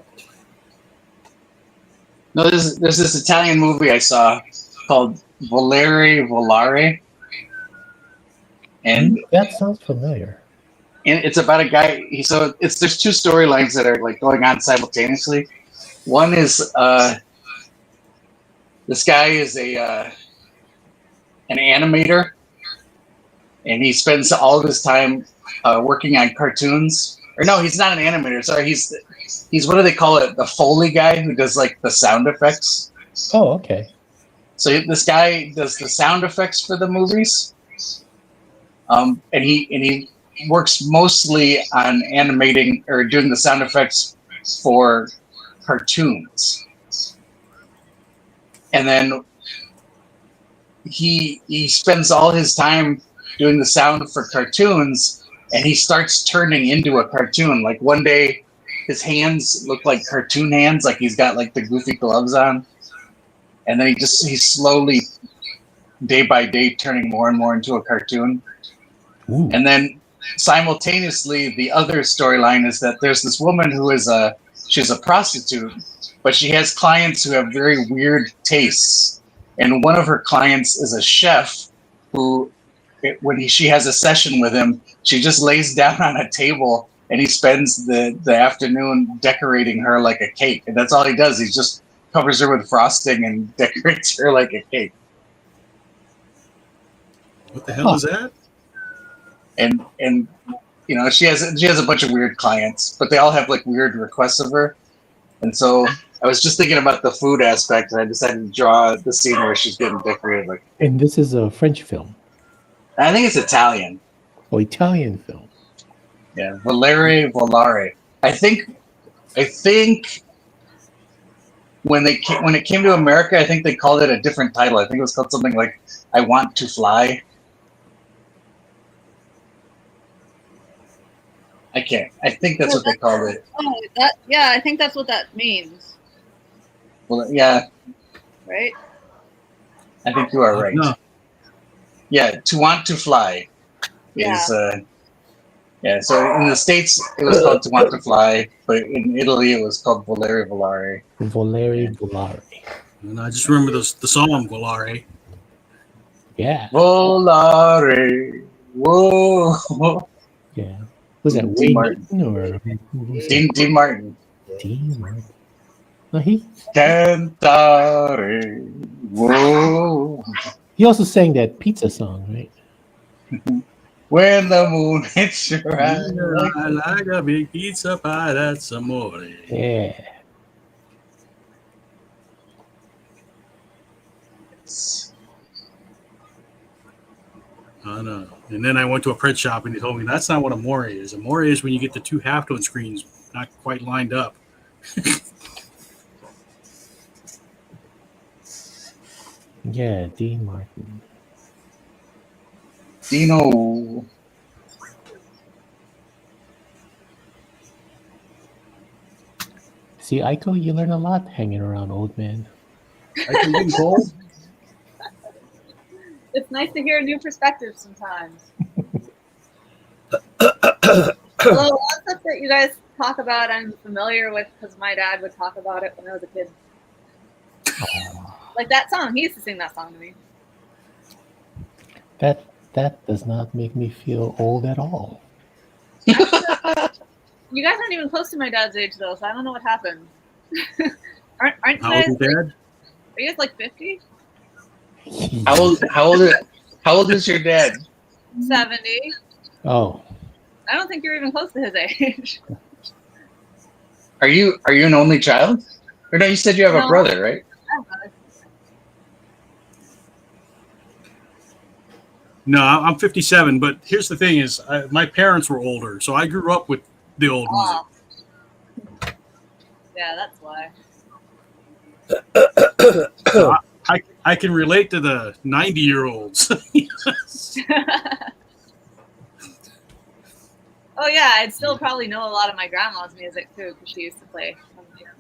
No, there's this Italian movie I saw called Volare Volare, and That sounds familiar. it's about a guy. There's two storylines that are like going on simultaneously. One is this guy is an animator, and he spends all of his time working on cartoons. Or no, he's not an animator. Sorry, he's what do they call it? The Foley guy who does like the sound effects. Oh, okay. So this guy does the sound effects for the movies, and he works mostly on animating or doing the sound effects for cartoons. And then he spends all his time doing the sound for cartoons, and he starts turning into a cartoon. Like one day, his hands look like cartoon hands, like he's got like the goofy gloves on, and then he's slowly, day by day, turning more and more into a cartoon. Ooh. And then simultaneously, the other storyline is that there's this woman who she's a prostitute, but she has clients who have very weird tastes. And one of her clients is a chef who, when she has a session with him, she just lays down on a table and he spends the afternoon decorating her like a cake. And that's all he does. He just covers her with frosting and decorates her like a cake. What the hell is that? And you know, she has a bunch of weird clients, but they all have like weird requests of her. And so I was just thinking about the food aspect, and I decided to draw the scene where she's getting decorated. Like, And this is a French film. I think it's Italian. Oh, Italian film. Yeah, Volare Volare. I think when it came to America, I think they called it a different title. I think it was called something like "I Want to Fly." I think that's what they called it. Oh, I think that's what that means. Well, yeah, right? I think you are right. No. Yeah, "To Want to Fly" is yeah. So in the States, it was called "To Want to Fly," but in Italy, it was called "Volare Volare." Volare Volare. And I just remember the song Volare. Yeah. Volare, whoa. Yeah. Was that Dean Wayne Martin. Newton or who's Dean Martin. Dean Martin. No, he Cantare, whoa. also sang that pizza song, right? When the moon hits your eyes. I like a big pizza pie, that's amore. Yeah. I know. And then I went to a print shop and he told me that's not what amore is. Amore is when you get the two halftone screens not quite lined up. Yeah, Dean Martin. Dino. See, Aiko, you learn a lot hanging around old men. I can get cold. It's nice to hear a new perspective sometimes. Although a lot of stuff that you guys talk about, I'm familiar with because my dad would talk about it when I was a kid. Like that song, he used to sing that song to me. that does not make me feel old at all. You guys aren't even close to my dad's age, though, so I don't know what happened. aren't you How old guys? is Dad? Are you guys like 50? How old is your dad? 70. Oh, I don't think you're even close to his age. Are you an only child? Or no, you said you have a No. brother, right? No, I'm 57. But here's the thing: is my parents were older, so I grew up with the old music. Yeah, that's why. So I can relate to the 90-year-olds. Oh yeah, I'd still probably know a lot of my grandma's music too, because she used to play on the piano.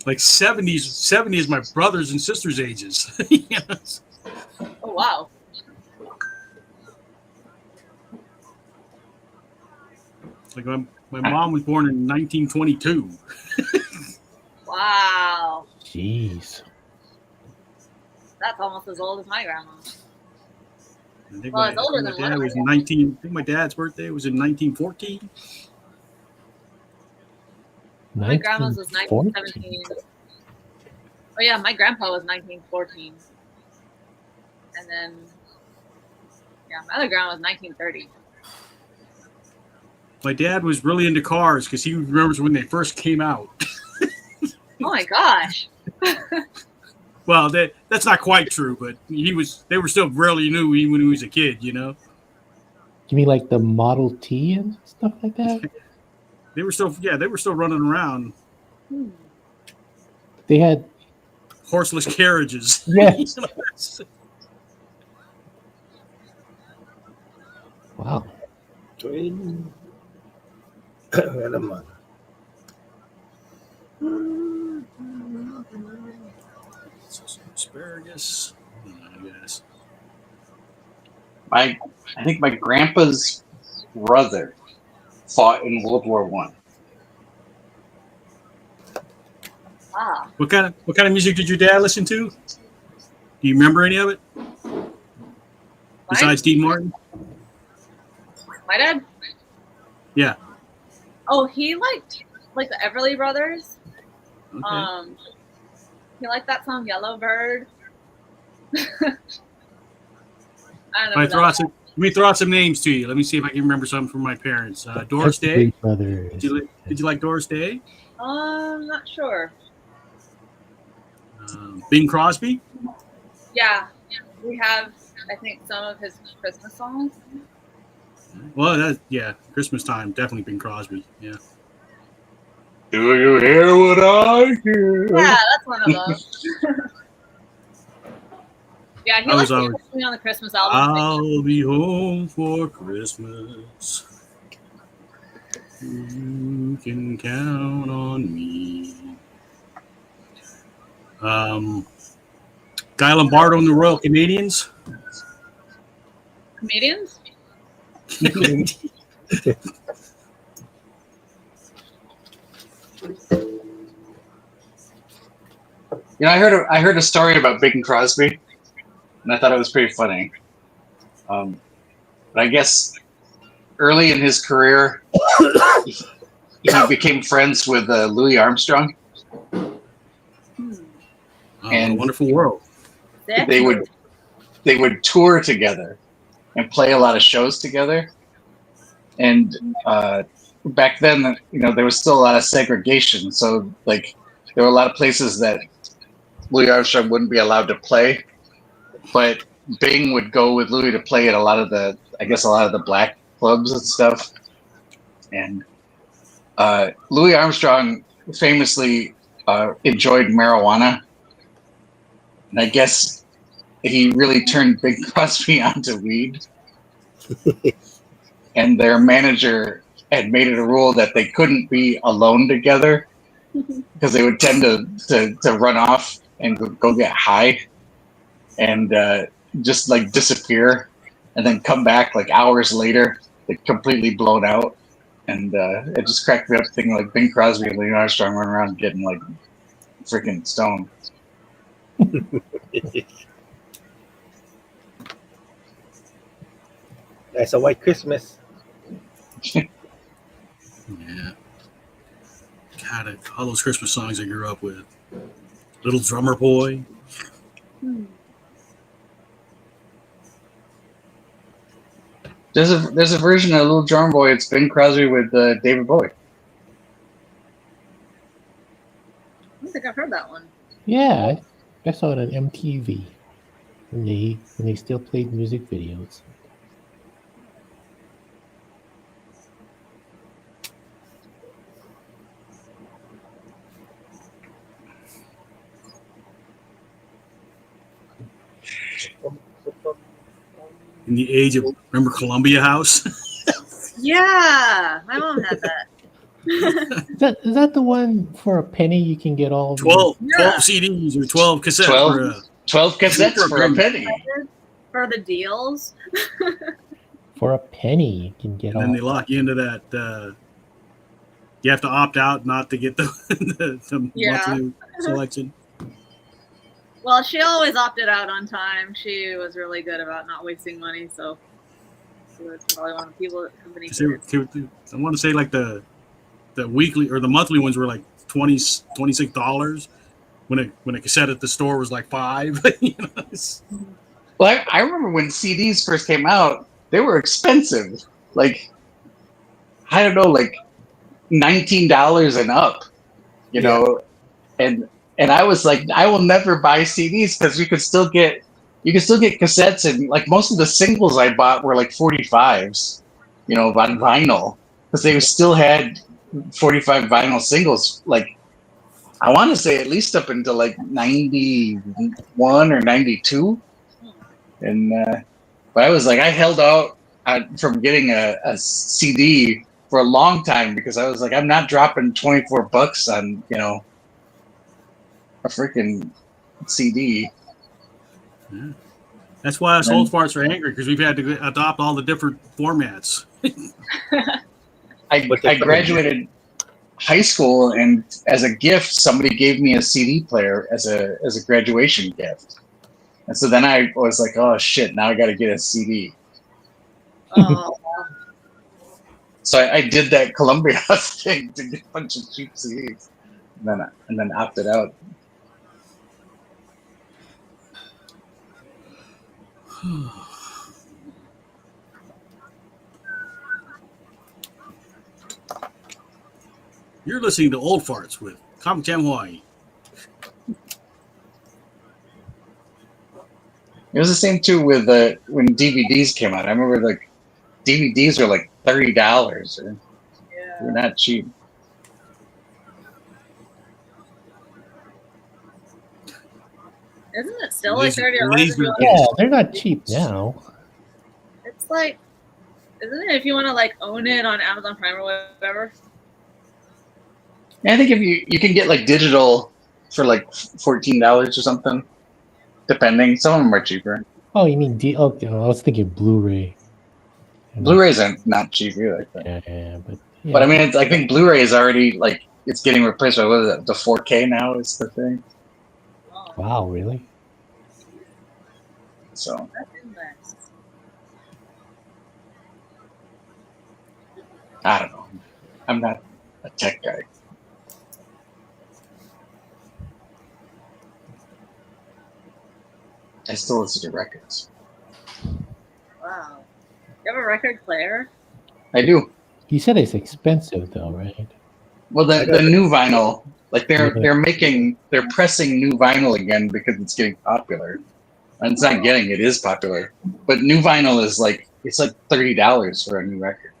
Like 70 is my brothers and sisters' ages. Yes. Oh wow. Like my mom was born in 1922. Wow. jeez. That's almost as old as my grandma. I think Well, it's older my than dad one was of in 19. I think my dad's birthday was in 1914. My grandma's was 1914? 1917. Oh yeah, my grandpa was 1914. And then, yeah, my other grandma was 1930. My dad was really into cars because he remembers when they first came out. Oh my gosh. Well, that's not quite true, but they were still really new even when he was a kid, you know. You mean like the Model T and stuff like that? They were still running around. They had Horseless carriages. yes. Wow. Asparagus, I guess. I think my grandpa's brother fought in World War One. Ah. What kind of music did your dad listen to? Do you remember any of it? Besides Dean Martin? My dad? Yeah. Oh, he liked like the Everly Brothers. Okay. He liked that song Yellow Bird. I don't know. Let me throw out some names to you. Let me see if I can remember some from my parents. Doris Day. Brothers. Did you like Doris Day? Not sure. Bing Crosby. Yeah, we have, I think, some of his Christmas songs. Well, Christmas time, definitely Bing Crosby. Yeah. Do you hear what I hear? Yeah, that's one of those. Yeah, he likes to put me on the Christmas album. I'll be home for Christmas. You can count on me. Guy Lombardo and the Royal Canadians. Comedians? You know, I heard a story about Bing Crosby, and I thought it was pretty funny. But I guess early in his career, he became friends with Louis Armstrong. And A Wonderful World. They would tour together and play a lot of shows together. And back then, you know, there was still a lot of segregation. So, like, there were a lot of places that Louis Armstrong wouldn't be allowed to play, but Bing would go with Louis to play at a lot of the black clubs and stuff. And Louis Armstrong famously enjoyed marijuana, and I guess he really turned Bing Crosby onto weed. And their manager had made it a rule that they couldn't be alone together because they would tend to run off and go get high and just like disappear and then come back like hours later, like completely blown out. And it just cracked me up thinking like Bing Crosby and Louis Armstrong running around getting like freaking stoned. That's a white Christmas. Yeah. God, all those Christmas songs I grew up with. Little Drummer Boy. There's a version of Little Drummer Boy. It's Bing Crosby with David Bowie. I don't think I've heard that one. Yeah, I saw it on MTV when they still played music videos. In the age of, remember Columbia House? Yeah, my mom had that. Is that the one for a penny you can get all 12 Yeah. CDs or 12 cassettes 12 cassettes for a penny. For the deals. for a penny you can get and then all they lock you into that. You have to opt out not to get the monthly selection. Well, she always opted out on time. She was really good about not wasting money, so that's probably one of the people at the company. I want to say like the weekly or the monthly ones were like $26 when a cassette at the store was like $5. You know, Well, I remember when CDs first came out, they were expensive. Like, I don't know, like $19 and up. You know, and I was like, I will never buy CDs because you can still get cassettes, and like most of the singles I bought were like 45s, you know, on vinyl, because they still had 45 vinyl singles. Like, I want to say at least up until like 91 or 92. And but I was like, I held out from getting a CD for a long time because I was like, I'm not dropping $24 on, you know, a freaking CD. Yeah. That's why us old farts are angry, because we've had to adopt all the different formats. I graduated high school, and as a gift, somebody gave me a CD player as a graduation gift. And so then I was like, oh shit, now I got to get a CD. Oh. So I did that Columbia House thing to get a bunch of cheap CDs, and then opted out. You're listening to Old Farts with Comic Jam Hawaii. It was the same too with when DVDs came out. I remember like DVDs were like $30. They're not cheap. Isn't it still like $30? Yeah, they're not cheap now. It's like, isn't it if you want to like own it on Amazon Prime or whatever? I think if you can get like digital for like $14 or something, depending. Some of them are cheaper. Oh, you mean okay, I was thinking Blu-ray. Blu-rays are not cheap either. But I mean, I think Blu-ray is already like it's getting replaced by what is it? The 4K now is the thing. Wow, really? So. I don't know. I'm not a tech guy. I still listen to records. Wow. You have a record player? I do. You said it's expensive though, right? Well, the new vinyl, like they're pressing new vinyl again because it's getting popular. And it's not getting, it is popular. But new vinyl is like, it's like $30 for a new record.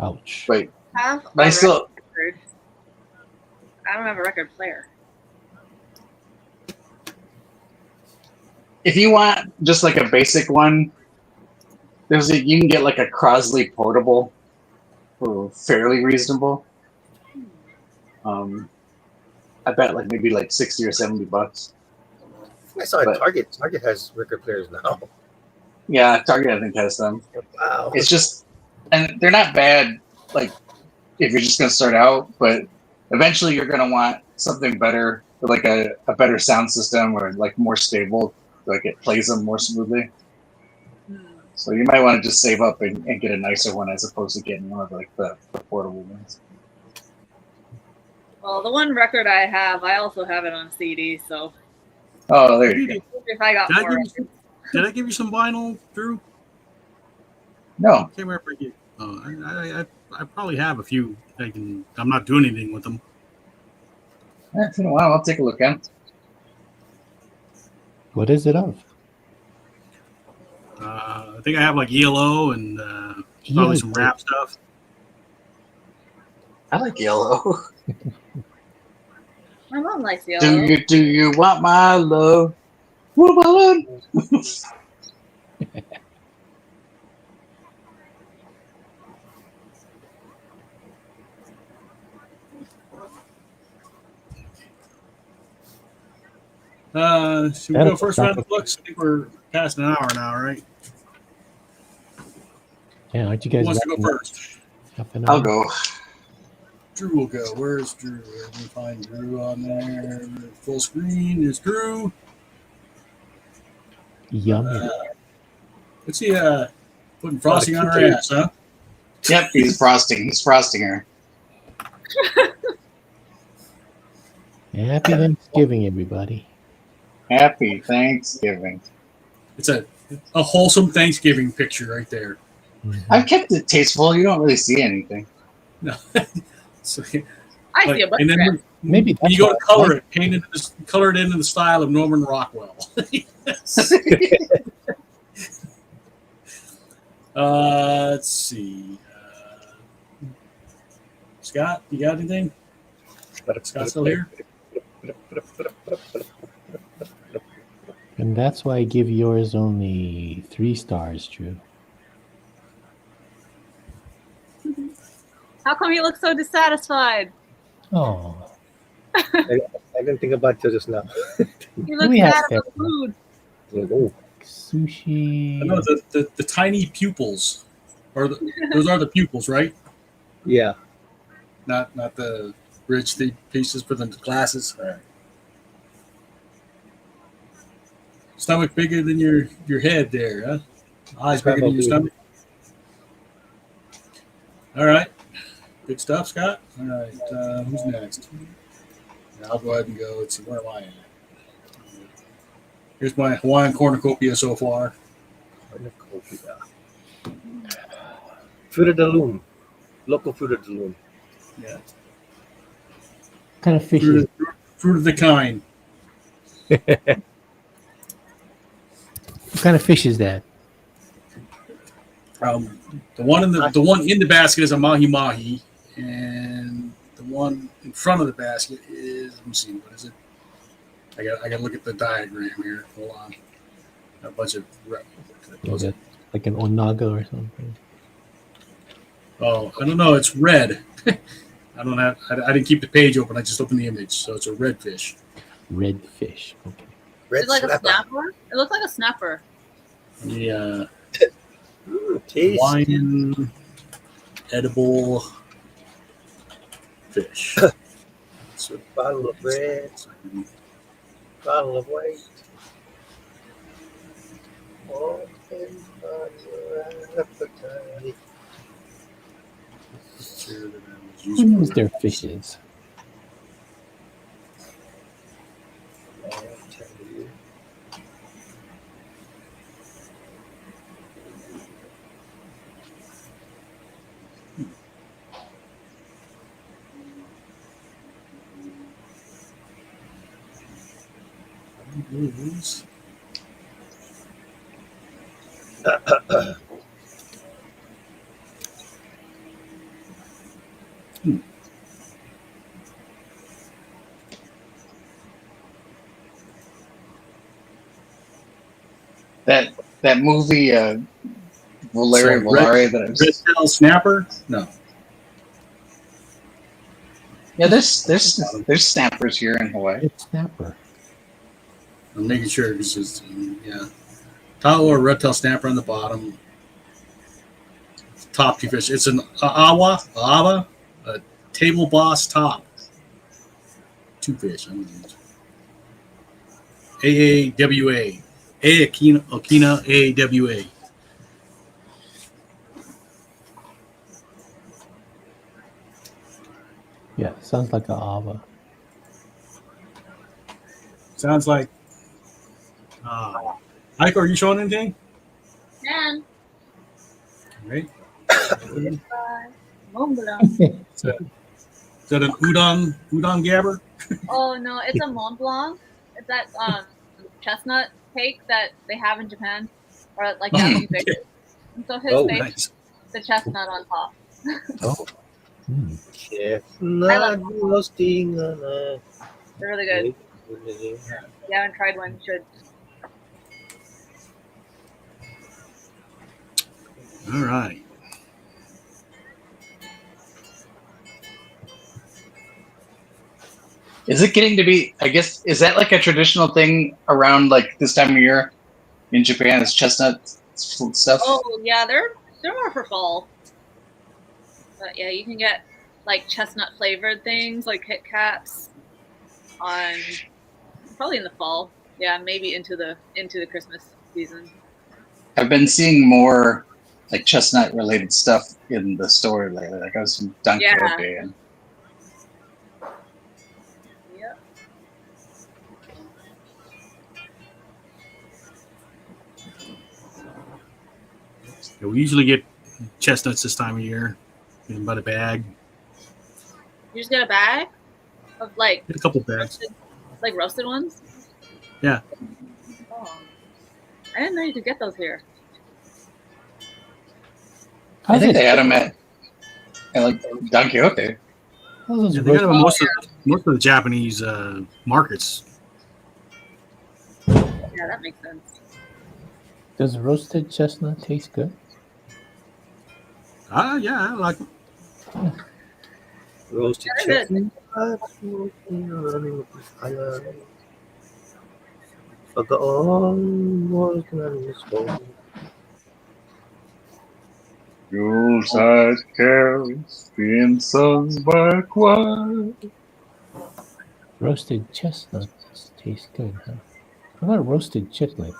Ouch. But I don't have a record player. If you want just like a basic one, you can get like a Crosley portable for fairly reasonable. I bet like maybe like $60 or $70. I saw at Target. Target has record players now. Yeah, Target I think has them. Wow. It's just, and they're not bad. Like if you're just gonna start out, but eventually you're gonna want something better, like a better sound system or like more stable, like it plays them more smoothly. So you might want to just save up and get a nicer one as opposed to getting one of like the portable ones. Well, the one record I have, I also have it on CD. So. Oh, there you go. If I got more. Did I give you some vinyl, Drew? No. I can't remember. I probably have a few. I'm not doing anything with them. It's been a while. I'll take a look at it. What is it of? I think I have like ELO and probably some rap stuff. I like yellow. My mom likes yellow. Do you want my love? Woman. Should we go first round of books? I think we're past an hour now, right? Yeah, aren't you guys? Who wants to go first? I'll go. Drew will go. Where's Drew? Let me find Drew on there. Full screen. There's Drew. Yummy. What's he putting frosting on her ass, huh? Yep, he's frosting. He's frosting her. Happy Thanksgiving, everybody. Happy Thanksgiving. It's a wholesome Thanksgiving picture right there. Mm-hmm. I've kept it tasteful. You don't really see anything. No. So, I see a bunch. And then maybe when you go to color it, color it into the style of Norman Rockwell. Let's see. Scott, you got anything? Scott still here? And that's why I give yours only 3 stars, Drew. How come you look so dissatisfied? Oh. I didn't think about it just now. You look sad at the food. Oh. Sushi. I know the tiny pupils. Those are the pupils, right? Yeah. Not the rich pieces for the glasses. All right. Stomach bigger than your head there, huh? Eyes bigger than your stomach. All right. Good stuff, Scott. All right. Who's next? I'll go ahead and go. Let's see. Where am I at? Here's my Hawaiian cornucopia so far. Cornucopia. Fruit de loom. Local fruit de loom. Yeah. What kind of fish is it? Fruit of the kind. What kind of fish is that? The one in the basket is a mahi mahi, and the one in front of the basket is, let me see, what is it? I got to look at the diagram here. Hold on. A bunch of Was it like an onaga or something? Oh, I don't know. It's red. I didn't keep the page open. I just opened the image, so it's a red fish. Red fish. Okay. Red Is it like snapper. a snapper? It looks like a snapper. Yeah. Taste. Hawaiian edible fish. So, Bottle of red. Bottle of white. Open on your appetite. Who knows their fishes? I'll tell you. That movie, Volare that I've Red tail snapper? No. Yeah, there's snappers here in Hawaii. It's snapper. I'm making sure it's just Talo or red tail snapper on the bottom. Top two fish. It's an awa, a table boss top. 2 fish. AAWA. Okina AAWA. Yeah, sounds like a Ava. Sounds like. Ike, are you showing anything? And Right. Mont Blanc. Is that an udon gabber? Oh no, it's a Mont Blanc. It's that chestnut cake that they have in Japan, or like Japanese bakery. And so his Oh, face, Nice. the chestnut on top. Oh. Hmm. chestnut roasting on a They're really good. If you haven't tried one, you should. All right. Is it getting to be? I guess is that like a traditional thing around like this time of year in Japan? Is chestnut stuff? Oh yeah, they're more for fall. But yeah, you can get like chestnut flavored things like Kit Kats on probably in the fall. Yeah, maybe into the Christmas season. I've been seeing more like chestnut related stuff in the store lately. Like I was in Don Yeah. Quixote and Yep. Yeah, we usually get chestnuts this time of year. Get them by the bag. You just get a bag of like Get a couple bags. roasted ones. Yeah. Oh, I didn't know you could get those here. I think they had them at like Don Quixote. Yeah, they got them at most of the Japanese markets. Yeah, that makes sense. Does roasted chestnut taste good? Yeah, I like them. roasted They're good. chestnut. Pagkaan mo ka. Yuletide carols being sung by choir. Roasted chestnuts taste good, huh? How about roasted chitlins?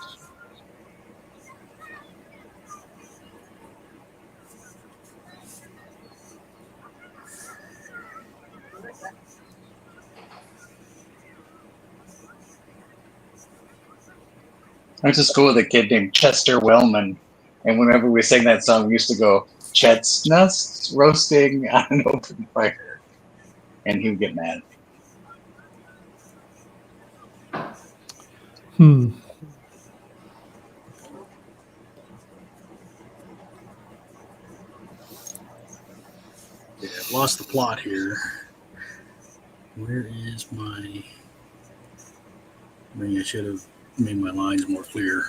I went to school with a kid named Chester Wellman, and whenever we sang that song, we used to go chestnuts roasting on an open fire, and he would get mad. Hmm. Yeah, I've lost the plot here. Where is my... Maybe I should have made my lines more clear.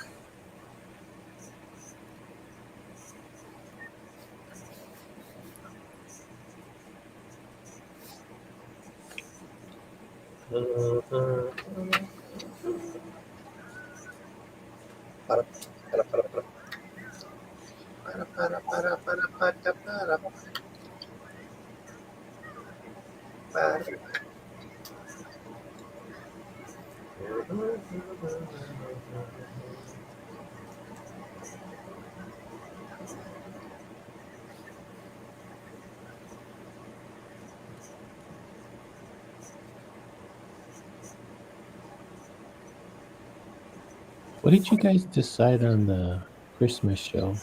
What did you guys decide on the Christmas show?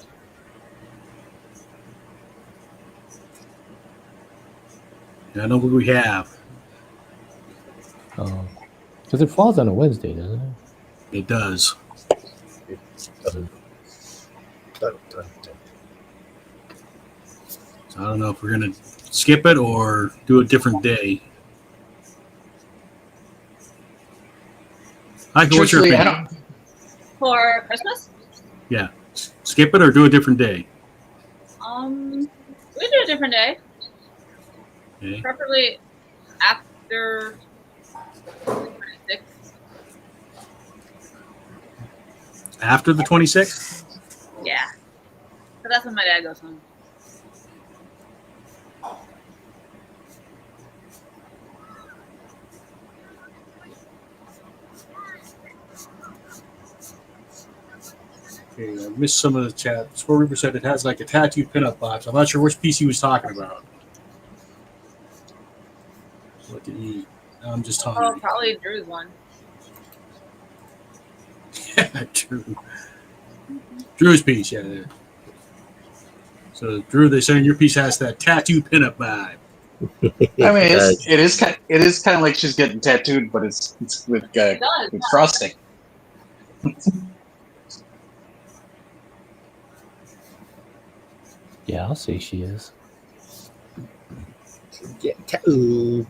I know what we have. Oh, because it falls on a Wednesday, doesn't it? It does. So I don't know if we're going to skip it or do a different day. Michael, what's your Truthfully, I opinion? don't. For Christmas? Yeah. Skip it or do a different day? We do a different day. Okay. Preferably after 26th. After the 26th? Yeah. So that's when my dad goes home. Okay, I missed some of the chat. Score Reaper said it has like a tattooed pinup box. I'm not sure which piece he was talking about. What to eat? I'm just Oh, hungry. probably Drew's one. Drew's piece, yeah. So Drew, they're saying your piece has that tattoo pinup vibe. I mean, it is kind of like she's getting tattooed, but it's with frosting. Yeah, I'll say she is. Ooh.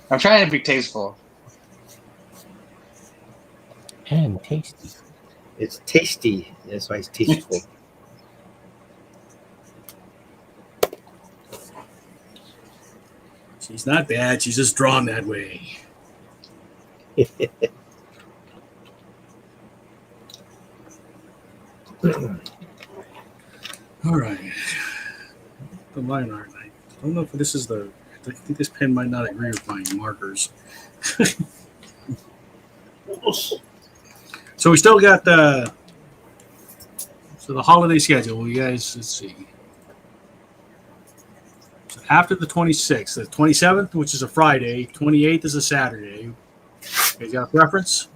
I'm trying to be tasteful. And tasty. It's tasty. That's why it's tasteful. She's not bad. She's just drawn that way. All right. The line art. I don't know if this is the. I think this pen might not agree with my markers. So we still got the. So the holiday schedule. You guys, let's see. So after the 26th, the 27th, which is a Friday, 28th is a Saturday. You guys got a preference?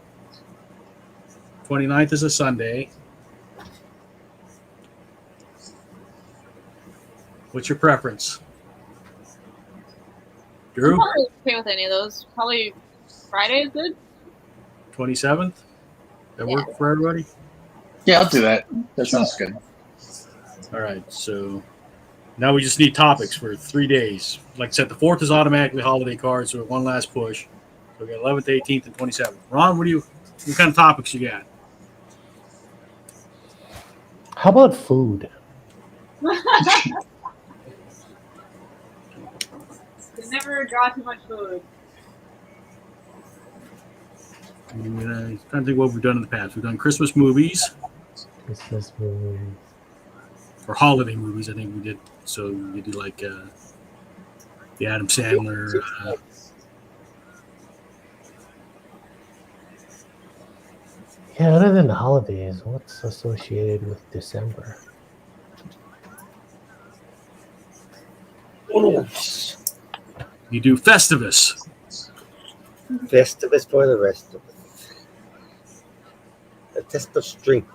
29th is a Sunday. What's your preference? Drew? I'm probably okay with any of those. Probably Friday is good. 27th? That work for everybody? Yeah, I'll do that. That sounds good. All right, so now we just need topics for 3 days. Like I said, the 4th is automatically holiday cards, so one last push. So we got 11th, 18th, and 27th. Ron, what kind of topics you got? How about food? You never draw too much food. I'm trying to think what we've done in the past. We've done Christmas movies Christmas movie. or holiday movies. I think we did. So we did like the Adam Sandler. Yeah, other than the holidays, what's associated with December? You do Festivus. Festivus for the rest of us. A test of strength.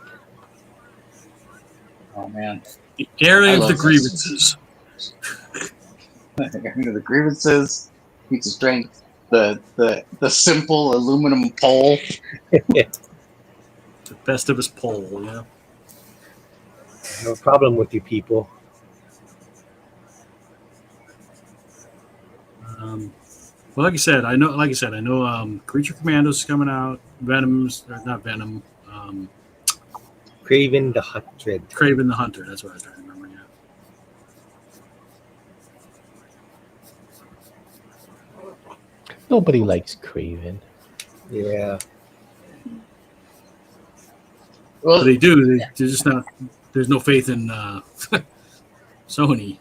Oh man, The area I of love the this. grievances. The grievances, pizza strength, the simple aluminum pole. The Festivus poll, yeah. No problem with you people. Well, like I said, I know. Creature Commandos is coming out. Venom's not Venom. Craven the Hunter. Craven the Hunter. That's what I was trying to remember. Yeah. Nobody likes Craven. Yeah. But Well, they do. They're just not. There's no faith in Sony.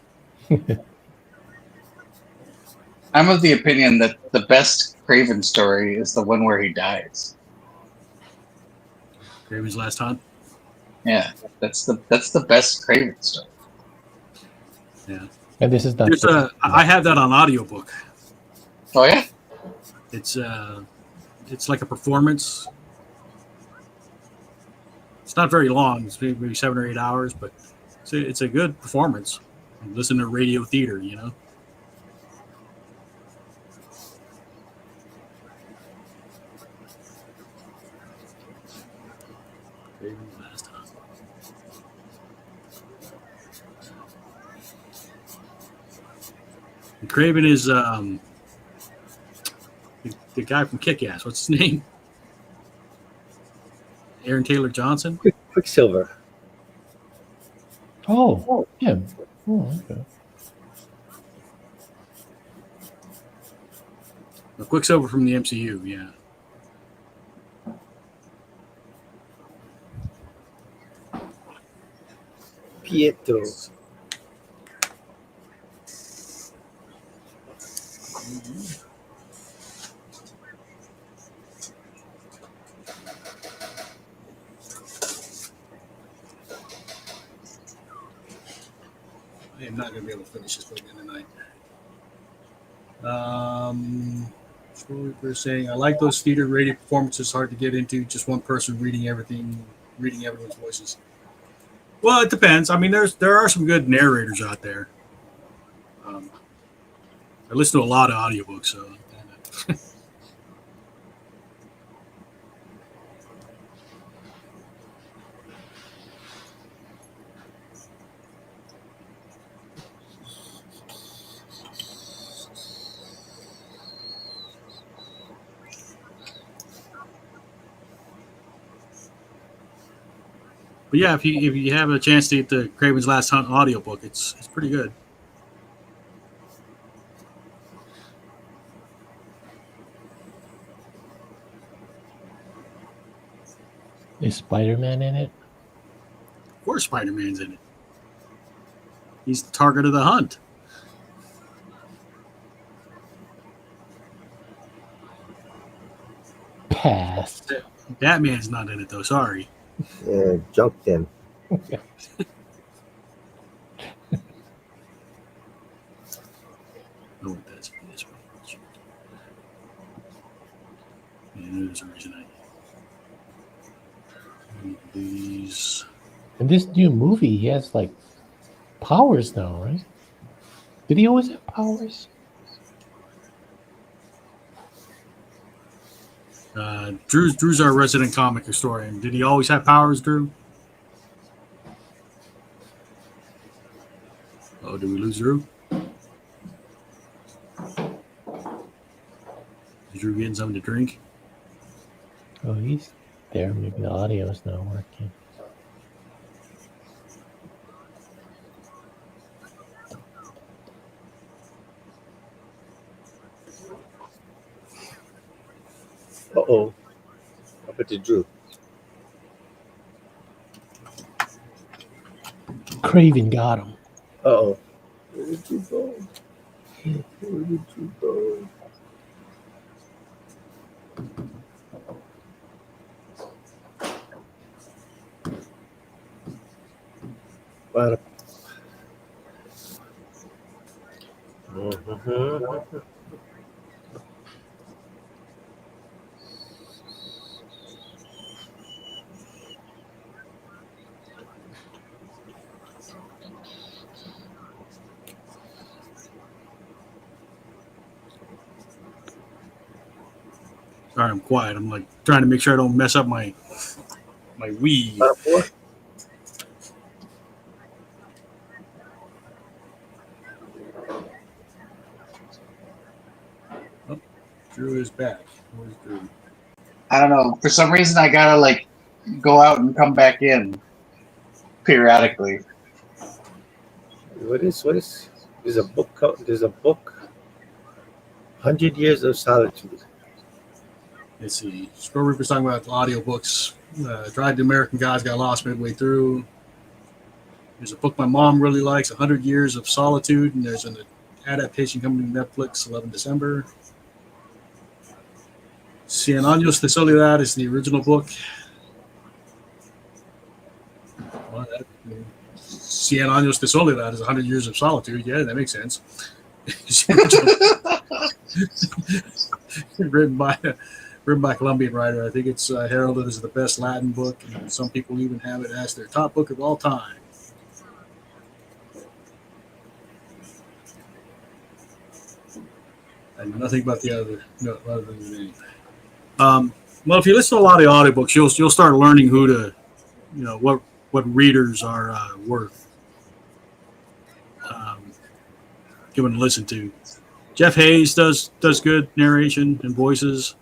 I'm of the opinion that the best Craven story is the one where he dies. Craven's Last Hunt. Yeah, that's the best Craven story. Yeah. And this is not. I have that on audiobook. Oh yeah. It's like a performance. It's not very long. It's maybe 7 or 8 hours, but it's a good performance. Listen to radio theater, you know. Craven's Last Hunt. And Craven is the guy from Kick-Ass. What's his name? Aaron Taylor Johnson. Quicksilver. Oh, him. Oh, okay. Quicksilver from the MCU. Yeah. Pietro. I am not going to be able to finish this book in tonight. We're saying I like those theater radio performances. Hard to get into. Just one person reading everything, reading everyone's voices. Well, it depends. I mean, there are some good narrators out there. I listen to a lot of audiobooks, so. But yeah, if you have a chance to get the Craven's Last Hunt audiobook, it's pretty good. Is Spider-Man in it? Of course, Spider-Man's in it. He's the target of the hunt. Pass. Batman's not in it though. Sorry. Jumped in. No, that's this one. Yeah, there's a reason these. In this new movie, he has like powers now, right? Did he always have powers? Drew's our resident comic historian. Did he always have powers, Drew? Oh, did we lose Drew? Is Drew getting something to drink? Oh, he's there. Maybe the audio is not working. Uh-oh. Up at the Drew. Craven got him. Uh-oh. Where did you go? Where did you go? Well, Sorry, I'm quiet. I'm like trying to make sure I don't mess up my weave. Oh, Drew is back. Where's Drew? I don't know. For some reason, I gotta like go out and come back in periodically. What is? There's a book. 100 Years of Solitude. Let's see. Scroll Reaper's talking about audiobooks. Tried the American Gods, got lost midway through. There's a book my mom really likes, 100 Years of Solitude, and there's an adaptation coming to Netflix 11 December. Cien Años de Soledad is the original book. Well, Cien Años de Soledad is 100 Years of Solitude. Yeah, that makes sense. written by Colombian writer. I think it's heralded as the best Latin book, and some people even have it as their top book of all time. I know nothing about the other than the name. Well, if you listen to a lot of audiobooks, you'll start learning who to, what readers are worth giving a listen to. Jeff Hayes does good narration and voices.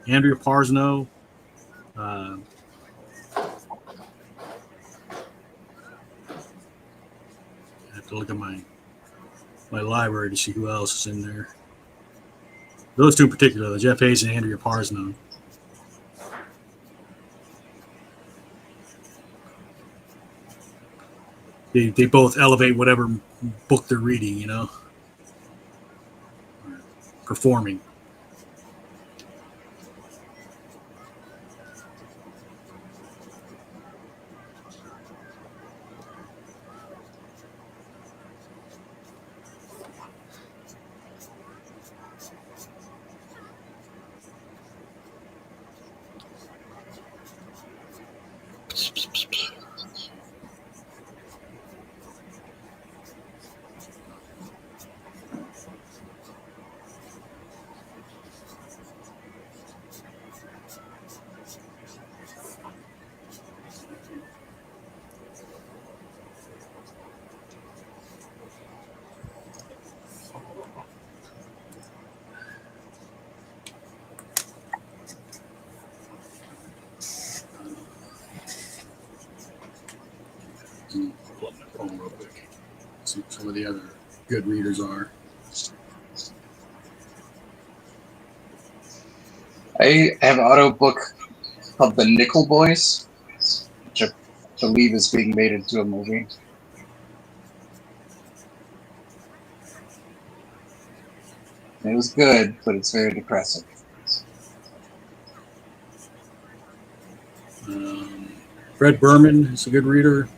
Andrea Parsno. I have to look at my library to see who else is in there. Those two in particular, Jeff Hayes and Andrea Parsno. They both elevate whatever book they're reading, performing. see what some of the other good readers are. I have an audio book called The Nickel Boys, which I believe is being made into a movie. It was good, but it's very depressing. Fred Berman is a good reader.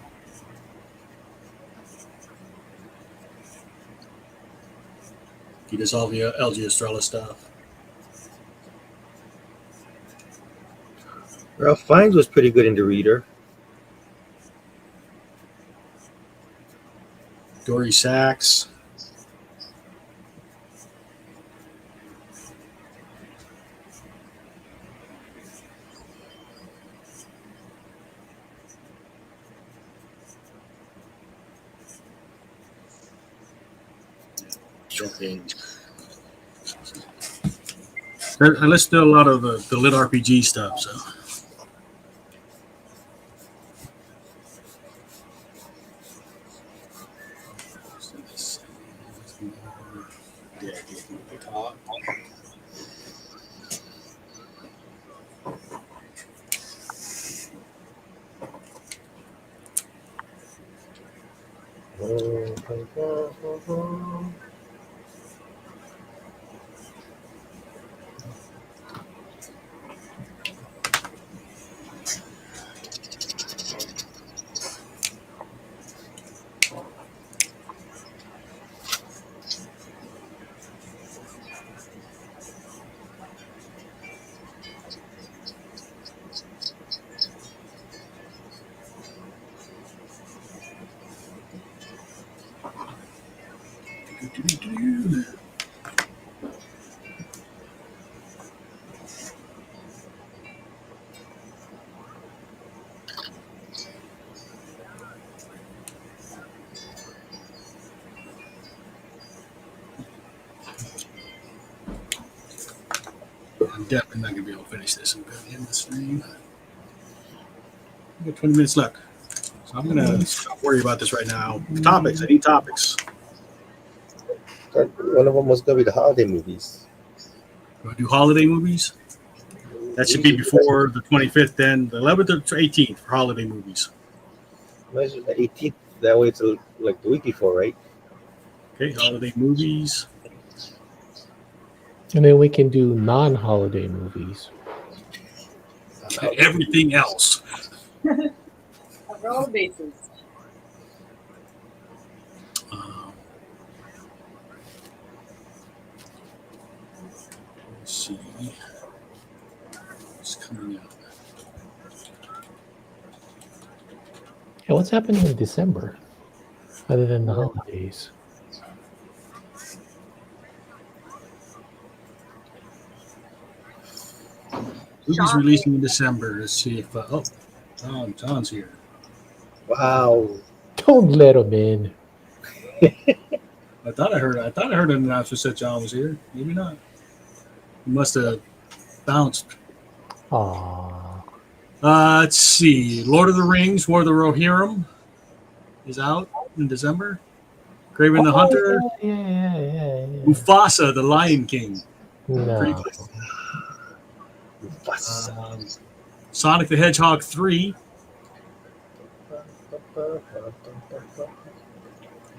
He does all the LG Estrella stuff. Ralph Fiennes was pretty good in the reader. Dory Sachs. Okay. I listen to a lot of the lit RPG stuff, so. I'm definitely not going to be able to finish this and end the stream. We've got 20 minutes left. So I'm going to stop worrying about this right now. Topics. I need topics. One of them was going to be the holiday movies. Want to do holiday movies? That should be before the 25th, then the 11th or 18th for holiday movies. Imagine the 18th. That way it's like the week before, right? Okay, holiday movies. And then we can do non-holiday movies. Everything else. Cover all the bases. Let's see. What's coming up? Yeah, what's happening in December other than the holidays? Movies releasing in December. Let's see if John's here. Wow. Don't let him in. I thought I heard an announcer said John was here. Maybe not. He must have bounced. Aww. Let's see. Lord of the Rings, War of the Rohirrim is out in December. Craven the Hunter. Yeah. Mufasa, the Lion King. No. Sonic the Hedgehog 3.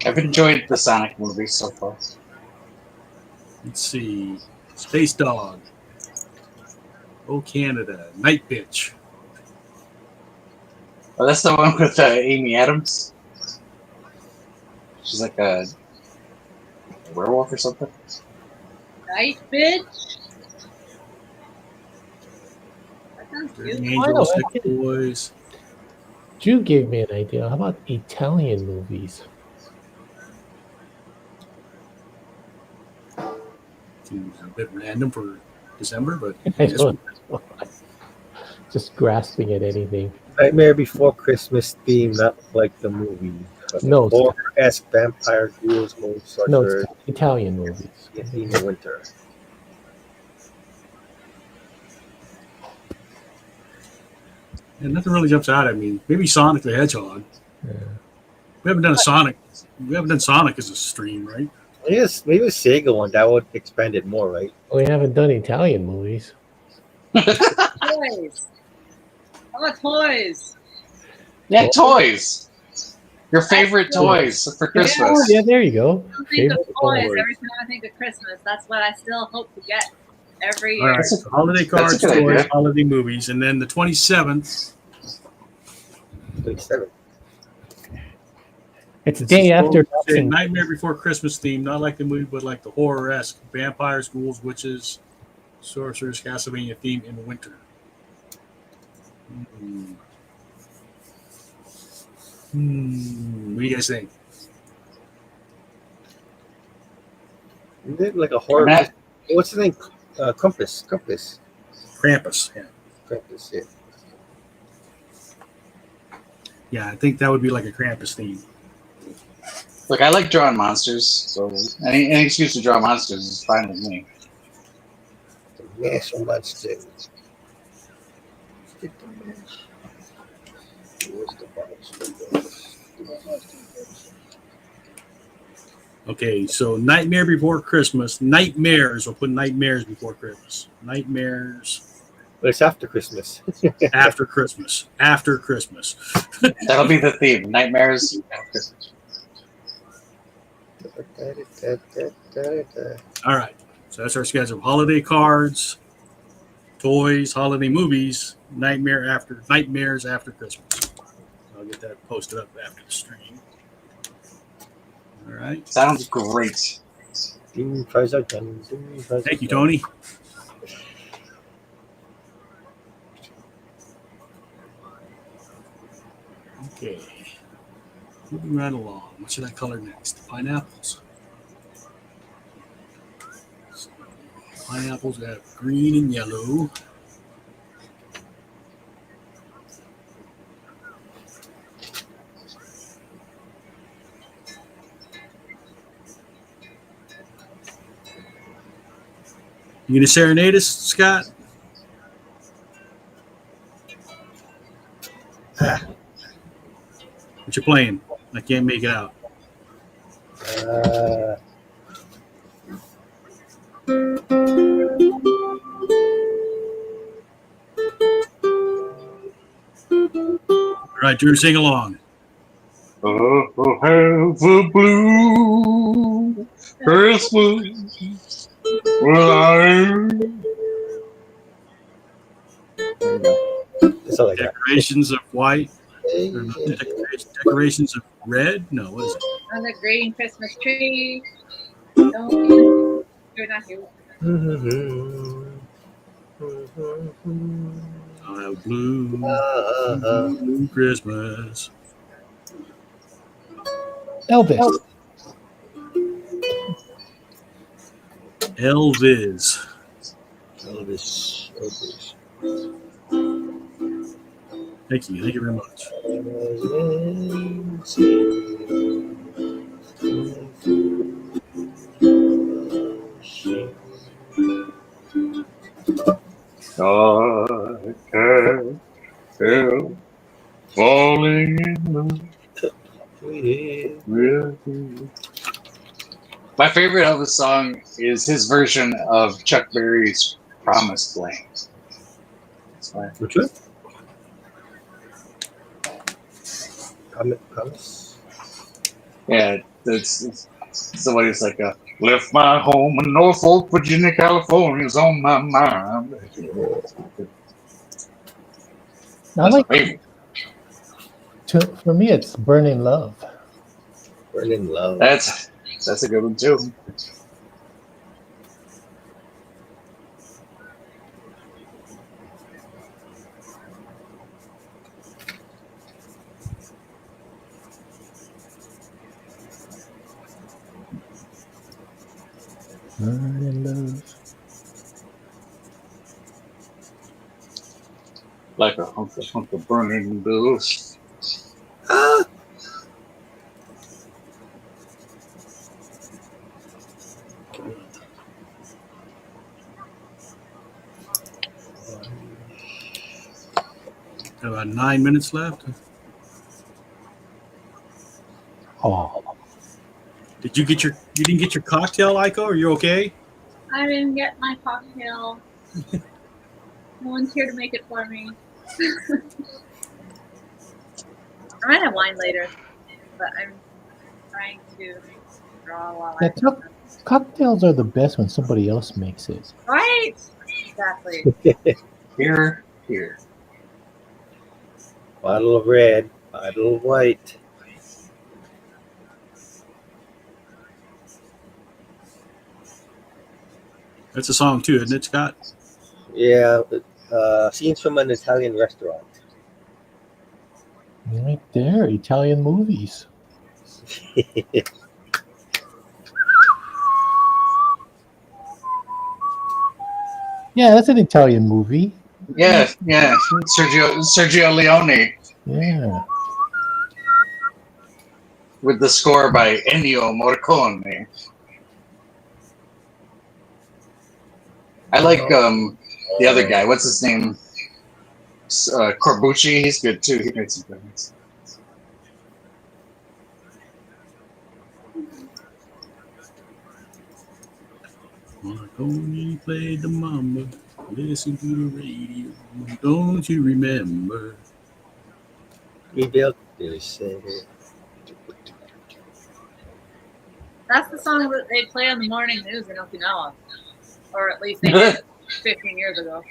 I've enjoyed the Sonic movies so far. Let's see. Space Dog. Oh, Canada. Night Bitch. Oh, that's the one with Amy Adams. She's like a werewolf or something. Right, bitch? That sounds cute. Angels, Sick Boys. Drew gave me an idea. How about Italian movies? Seems a bit random for December, but I don't know. Just grasping at anything. Nightmare Before Christmas theme, not like the movie. No, horror-esque vampire ghouls, ghosts, no, it's Italian movies. in the winter. and nothing really jumps out at me. Maybe Sonic the Hedgehog. Yeah. We haven't done a Sonic. We haven't done Sonic as a stream, right? Yes, maybe a Sega one that would expand it more, right? We haven't done Italian movies. Toys. How about toys? Yeah, toys. Your favorite toys for Oh, Christmas. yeah, there you go. I think of Favorite toys toy. every time I think of Christmas. That's what I still hope to get every All year. right. So holiday cards, that's a good toys, idea. holiday movies, and then the 27th. 27. It's the day after Ducks Say and Nightmare Before Christmas theme, not like the movie, but like the horror-esque vampires, ghouls, witches, sorcerers, Castlevania theme in winter. What do you guys think? Isn't it like a horror? Matt. What's the name? Compass. Krampus. Yeah. Compass. Yeah. Yeah, I think that would be like a Krampus theme. Look, I like drawing monsters, so any excuse to draw monsters is fine with me. Mash monsters. Okay, so Nightmare Before Christmas. Nightmares. We'll put nightmares before Christmas. Nightmares But it's after Christmas. after Christmas. After Christmas. That'll be the theme. Nightmares at Christmas. All right. So that's our schedule. Holiday cards, toys, holiday movies, nightmares after Christmas. I'll get that posted up after the stream. All right. Sounds great. Thank you, Tony. Okay. Moving right along. What should I color next? Pineapples. Pineapples have green and yellow. You gonna serenade us, Scott? What you playing? I can't make it out. All right, Drew, sing along. Oh, have a blue Christmas. Well, That's all I got. Decorations of white. Or not, decorations of red? No, what is it? On the green Christmas tree. Don't you're not here. I'll have blue Christmas. Elvis. Elvis. Elvis. Thank you. Thank you very much. I can't help falling in love with you. My favorite Elvis song is his version of Chuck Berry's Promised Land. That's why. Which one? Promise. Yeah, it's somebody who's like, left my home in Norfolk, Virginia, California is on my mind. I like my favorite. for me it's Burning Love. Burning Love. That's a good one too. Burning Love. Like a hunk of burning bills. Got about 9 minutes left. Did you didn't get your cocktail, Aiko? Are you okay? I didn't get my cocktail. No one's here to make it for me. I might have wine later, but I'm trying to draw while Yeah, cocktails are the best when somebody else makes it. Right? Exactly. Here. Bottle of red, bottle of white. That's a song too, isn't it, Scott? Yeah, scenes from an Italian restaurant. Right there, Italian movies. Yeah, that's an Italian movie. Yeah. Sergio Leone Yeah. with the score by Ennio Morricone. I like the other guy. What's his name? Corbucci. He's good too. He made some good ones. Marconi played the mamba. Listen to the radio. Don't you remember? We built this city. That's the song that they play on the morning news in Okinawa. Or at least they did 15 years ago.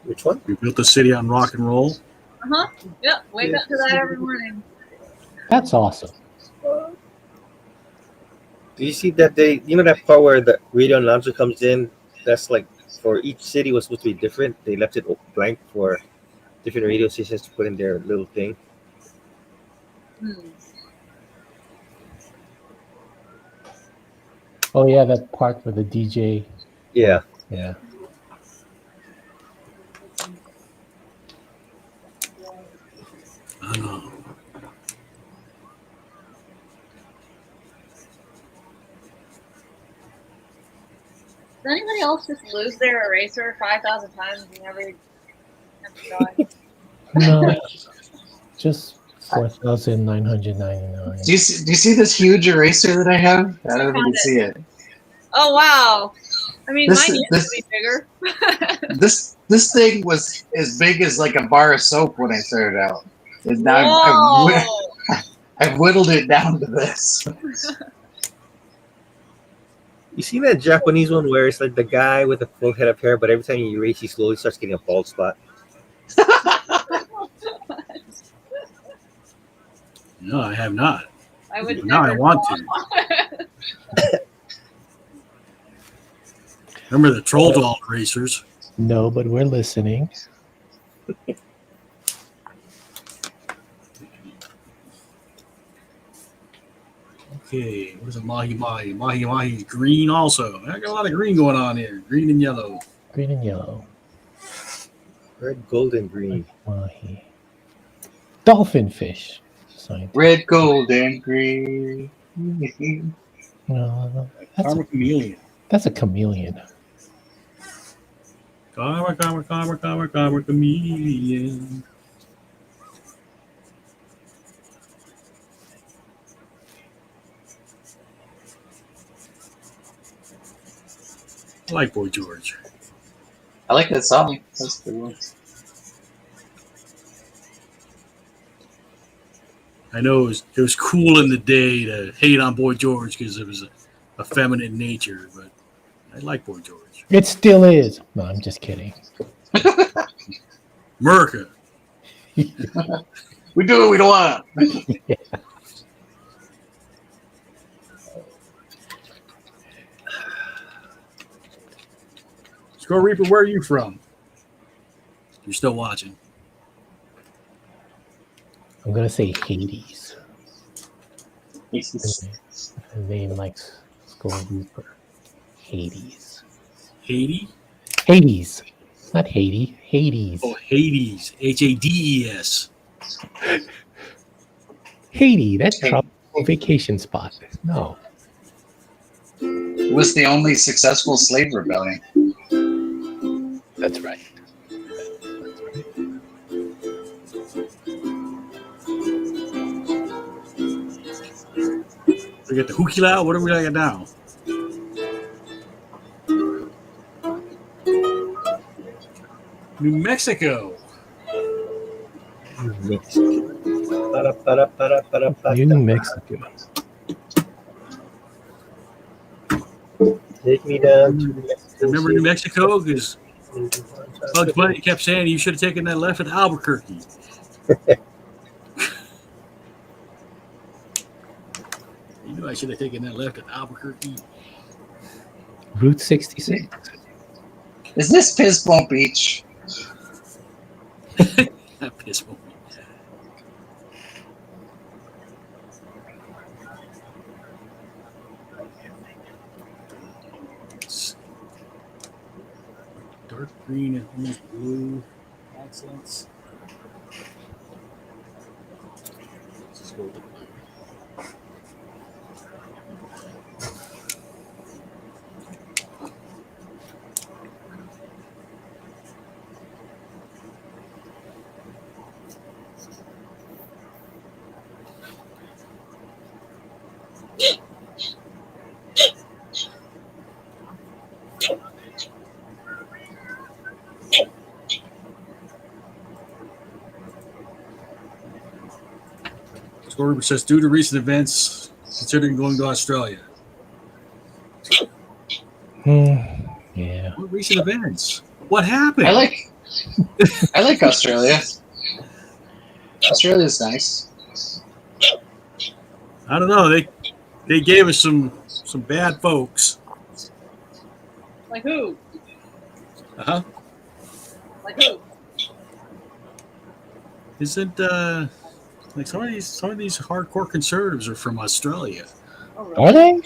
Which one? We built the city on rock and roll. Uh-huh. Yep. Wake up to that every morning. That's awesome. Do you see that that part where the radio announcer comes in? That's like for each city was supposed to be different. They left it blank for different radio stations to put in their little thing. Oh yeah, that part where the DJ. Yeah. Yeah. I know. Does anybody else just lose their eraser 5,000 times and never have to die? No, just 4,999. Do you see this huge eraser that I have? I don't know if you can see it. Oh wow! I mean, mine used to be bigger. This thing was as big as like a bar of soap when I started out. And now I've whittled it down to this. You see that Japanese one where it's like the guy with a full head of hair, but every time you erase, he slowly starts getting a bald spot. No, I have not. I would now I want to. Remember the troll doll racers? No, but we're listening. Okay, what is a mahi mahi? Mahi mahi is green also. I got a lot of green going on here. Green and yellow. Green and yellow. Red, gold, and green. Mahi. Dolphin fish. Red, gold, and green. No, Karma chameleon. That's a chameleon. Karma chameleon. I like Boy George. I like that song. That's the one. I know it was cool in the day to hate on Boy George because it was a feminine nature, but I like Boy George. It still is. No, I'm just kidding. America. We do what we don't want. Yeah. Score Reaper, where are you from? You're still watching. I'm going to say Hades. Jesus. A name like Skull Reaper. Hades. Haiti? Hades. Not Haiti. Hades. Oh, Hades. Hades. Haiti. That tropical vacation spot. No. It was the only successful slave rebellion. That's right. We got the Hukilau. What do we got now? New Mexico. New Mexico. Take me down to Mexico. Remember New Mexico? Because Bugs Bunny kept saying you should have taken that left at Albuquerque. You know I should have taken that left at Albuquerque. Route 66. Is this Pismo Beach? That pissed me. Dark green and almost blue accents. Let's just go with the blue. Score says, due to recent events, considering going to Australia. Yeah. What recent events? What happened? I like Australia. Australia's nice. I don't know. They gave us some bad folks. Like who? Uh-huh. Like who? Isn't like some of these hardcore conservatives are from Australia. Oh, really? Are they?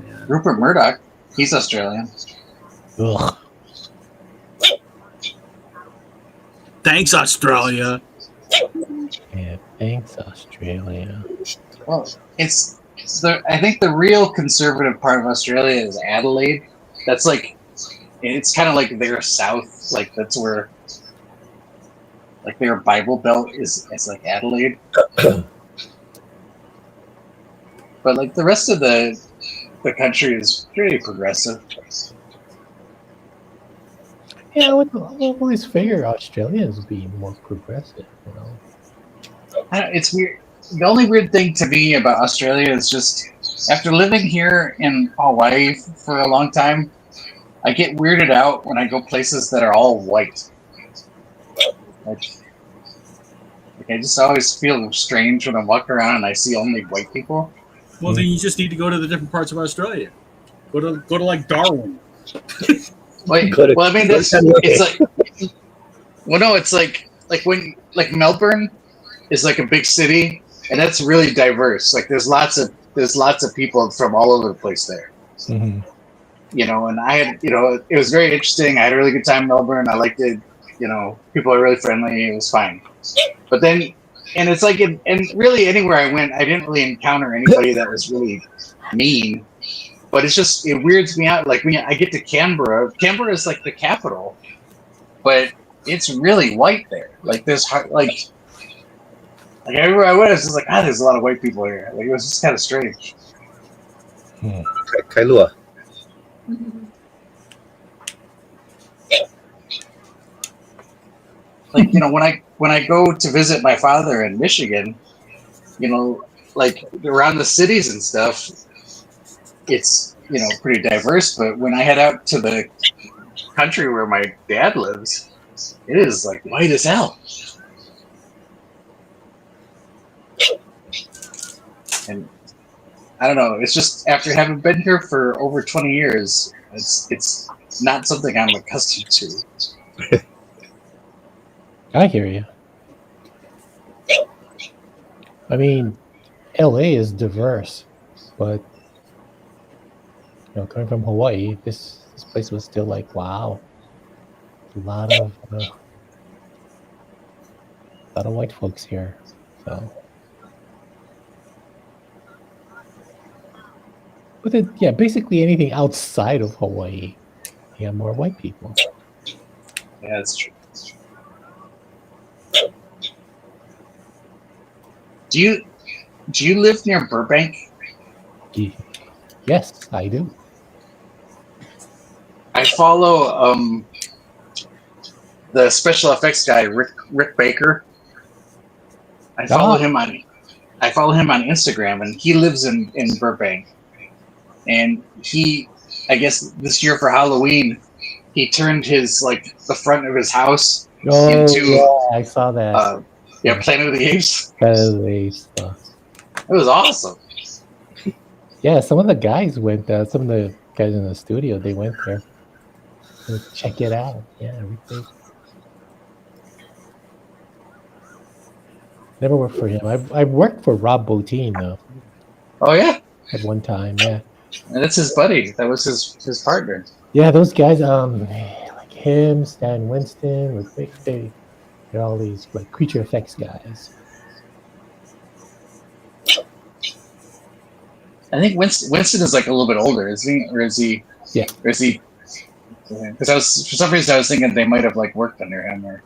Yeah. Rupert Murdoch, he's Australian. Ugh. Thanks, Australia. Yeah, thanks, Australia. Well, I think the real conservative part of Australia is Adelaide. That's like, it's kind of like their south. Like that's where, like their Bible Belt is like Adelaide. But like the rest of the country is pretty progressive. Yeah, I would always figure Australians being more progressive, you know. It's weird. The only weird thing to me about Australia is just after living here in Hawaii for a long time, I get weirded out when I go places that are all white. Like I just always feel strange when I walk around and I see only white people. Well, then you just need to go to the different parts of Australia. Go to like Darwin. Like, well, I mean, it's like, well, no, it's like when Melbourne is like a big city, and that's really diverse. Like, there's lots of people from all over the place there. Mm-hmm. You know, and I had, it was very interesting. I had a really good time in Melbourne. I liked it. You know, people are really friendly. It was fine. But then, and it's like, and really anywhere I went, I didn't really encounter anybody that was really mean. But it weirds me out. Like when I get to Canberra is like the capital, but it's really white there. Like there's like everywhere I went, it's just like, there's a lot of white people here. Like it was just kind of strange. Kailua. Like when I go to visit my father in Michigan, like around the cities and stuff, it's pretty diverse. But when I head out to the country where my dad lives, it is like white as hell. And I don't know. It's just after having been here for over 20 years, it's not something I'm accustomed to. I hear you. I mean, LA is diverse, but coming from Hawaii, this place was still like, wow, a lot of white folks here. So, but basically anything outside of Hawaii, you have more white people. Yeah, that's true. Do you live near Burbank? Yes, I do. I follow the special effects guy, Rick Baker. I follow him on Instagram, and he lives in Burbank. And I guess this year for Halloween, he turned his the front of his house into I saw that. Planet of the Apes. Planet of the Apes stuff. It was awesome. Yeah, some of the guys went there. Some of the guys in the studio, they went there. Check it out. Yeah, Rick. Never worked for him. I've worked for Rob Bottin though. Oh yeah, at one time. Yeah, and that's his buddy. That was his partner. Yeah, those guys. Like him, Stan Winston, Rick Baker. They're all these like creature effects guys. I think Winston is like a little bit older, isn't he? Or is he? Yeah. Or is he? Because for some reason I was thinking they might have like worked under him or.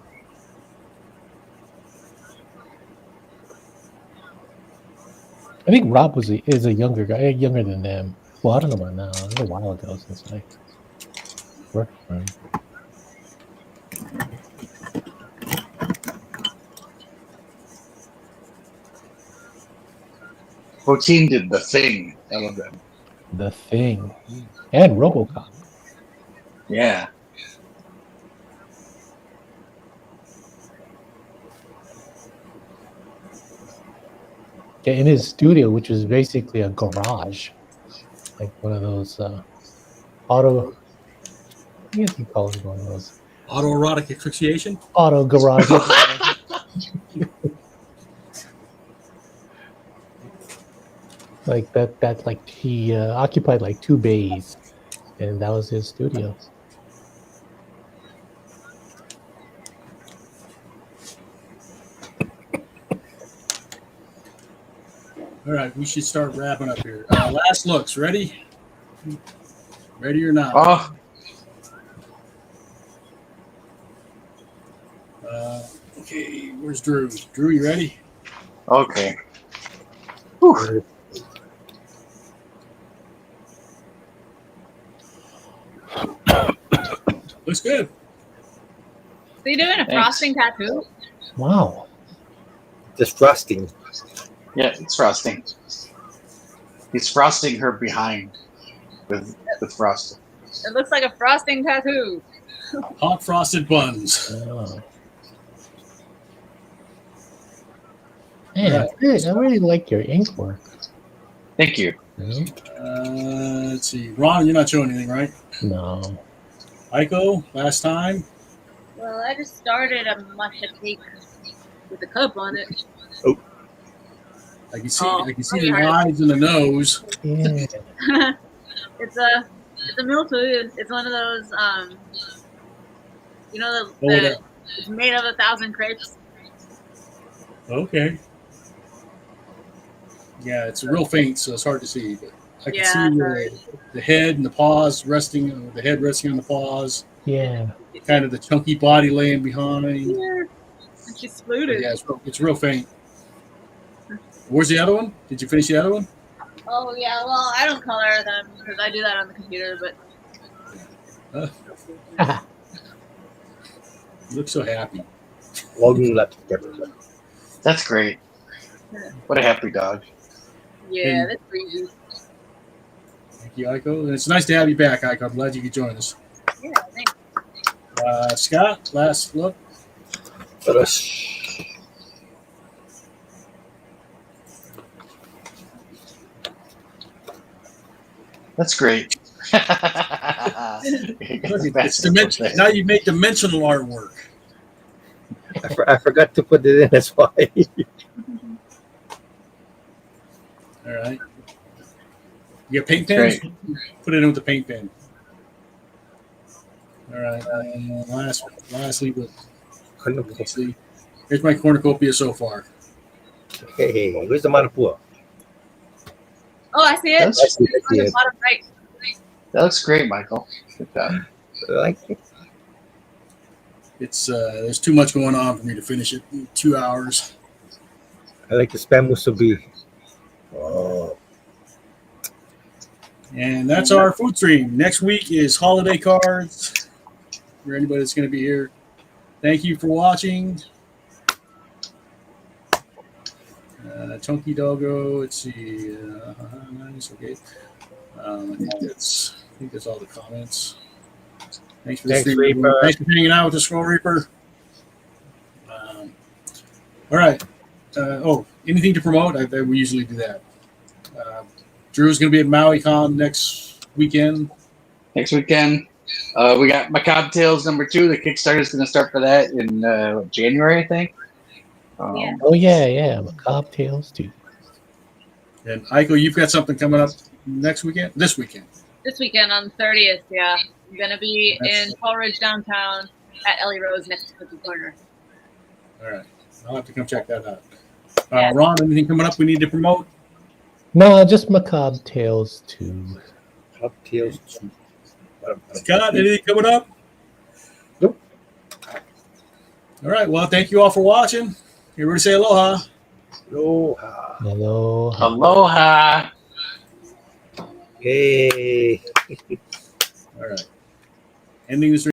I think Rob is a younger guy, younger than them. Well, I don't know about now. It was a while ago since I worked for him. Bottin did The Thing. I love that. The Thing. And RoboCop. Yeah. Yeah, in his studio, which was basically a garage. Like one of those auto... I guess you call it one of those. Autoerotic asphyxiation? Auto garage. Like that like he occupied like 2 bays, and that was his studio. All right, we should start wrapping up here. Last looks, ready? Ready or not? Oh. Okay, where's Drew? Drew, you ready? Okay. Whew. Looks good. So you doing a frosting tattoo? Wow. Just frosting. Yeah, it's frosting. He's frosting her behind with frosting. It looks like a frosting tattoo. Hot frosted buns. Oh. Man, I really like your ink work. Thank you. Let's see. Ron, you're not showing anything, right? No. Aiko, last time? Well, I just started a matcha cake with a cup on it. Oh. I can see the eyes and the nose. Yeah. It's a milk food. It's one of those it's made of 1,000 crepes. Okay. Yeah, it's real faint, so it's hard to see. But I can see the head and the paws resting, the head resting on the paws. Yeah. Kind of the chunky body laying behind. Yeah. And she exploded. Yeah, it's real faint. Where's the other one? Did you finish the other one? Oh, yeah. Well, I don't color them because I do that on the computer, but. You look so happy. That's great. What a happy dog. Yeah, that's crazy. Thank you, Aiko. And it's nice to have you back, Aiko. I'm glad you could join us. Yeah, thanks. Scott, last look. That's great. Now you've made dimensional artwork. I forgot to put it in. That's why. All right. You got paint pens? Great. Put it in with the paint pen. All right. Lastly, let's see. Here's my cornucopia so far. Hey, where's the Manapua? Oh, I see it. On the bottom right. That looks great, Michael. Good job. I like it. It's there's too much going on for me to finish it in 2 hours. I like the spam musubi. Oh. And that's our food stream. Next week is holiday cards for anybody that's going to be here. Thank you for watching. Chunky Doggo. Let's see. Nice. Okay. I think that's all the comments. Thanks for the stream. Reaper. Thanks for hanging out with the Scroll Reaper. All right. Anything to promote? We usually do that. Drew's going to be at MauiCon next weekend. Next weekend. We got Macabre Tales #2. The Kickstarter is going to start for that in January, I think. Yeah. Oh yeah, Macabre Tales too. And Aiko, you've got something coming up next weekend? This weekend. This weekend on the 30th, yeah. I'm going to be in Coleridge downtown at Ellie Rose next to Cookie Corner. All right. I'll have to come check that out. Yeah. Ron, anything coming up we need to promote? No, just Macabre Tales too. Up Tales 2. Scott, anything coming up? Nope. All right. Well, thank you all for watching. Everybody say aloha. Aloha. Hello. Aloha. Hey. All right. Ending the stream.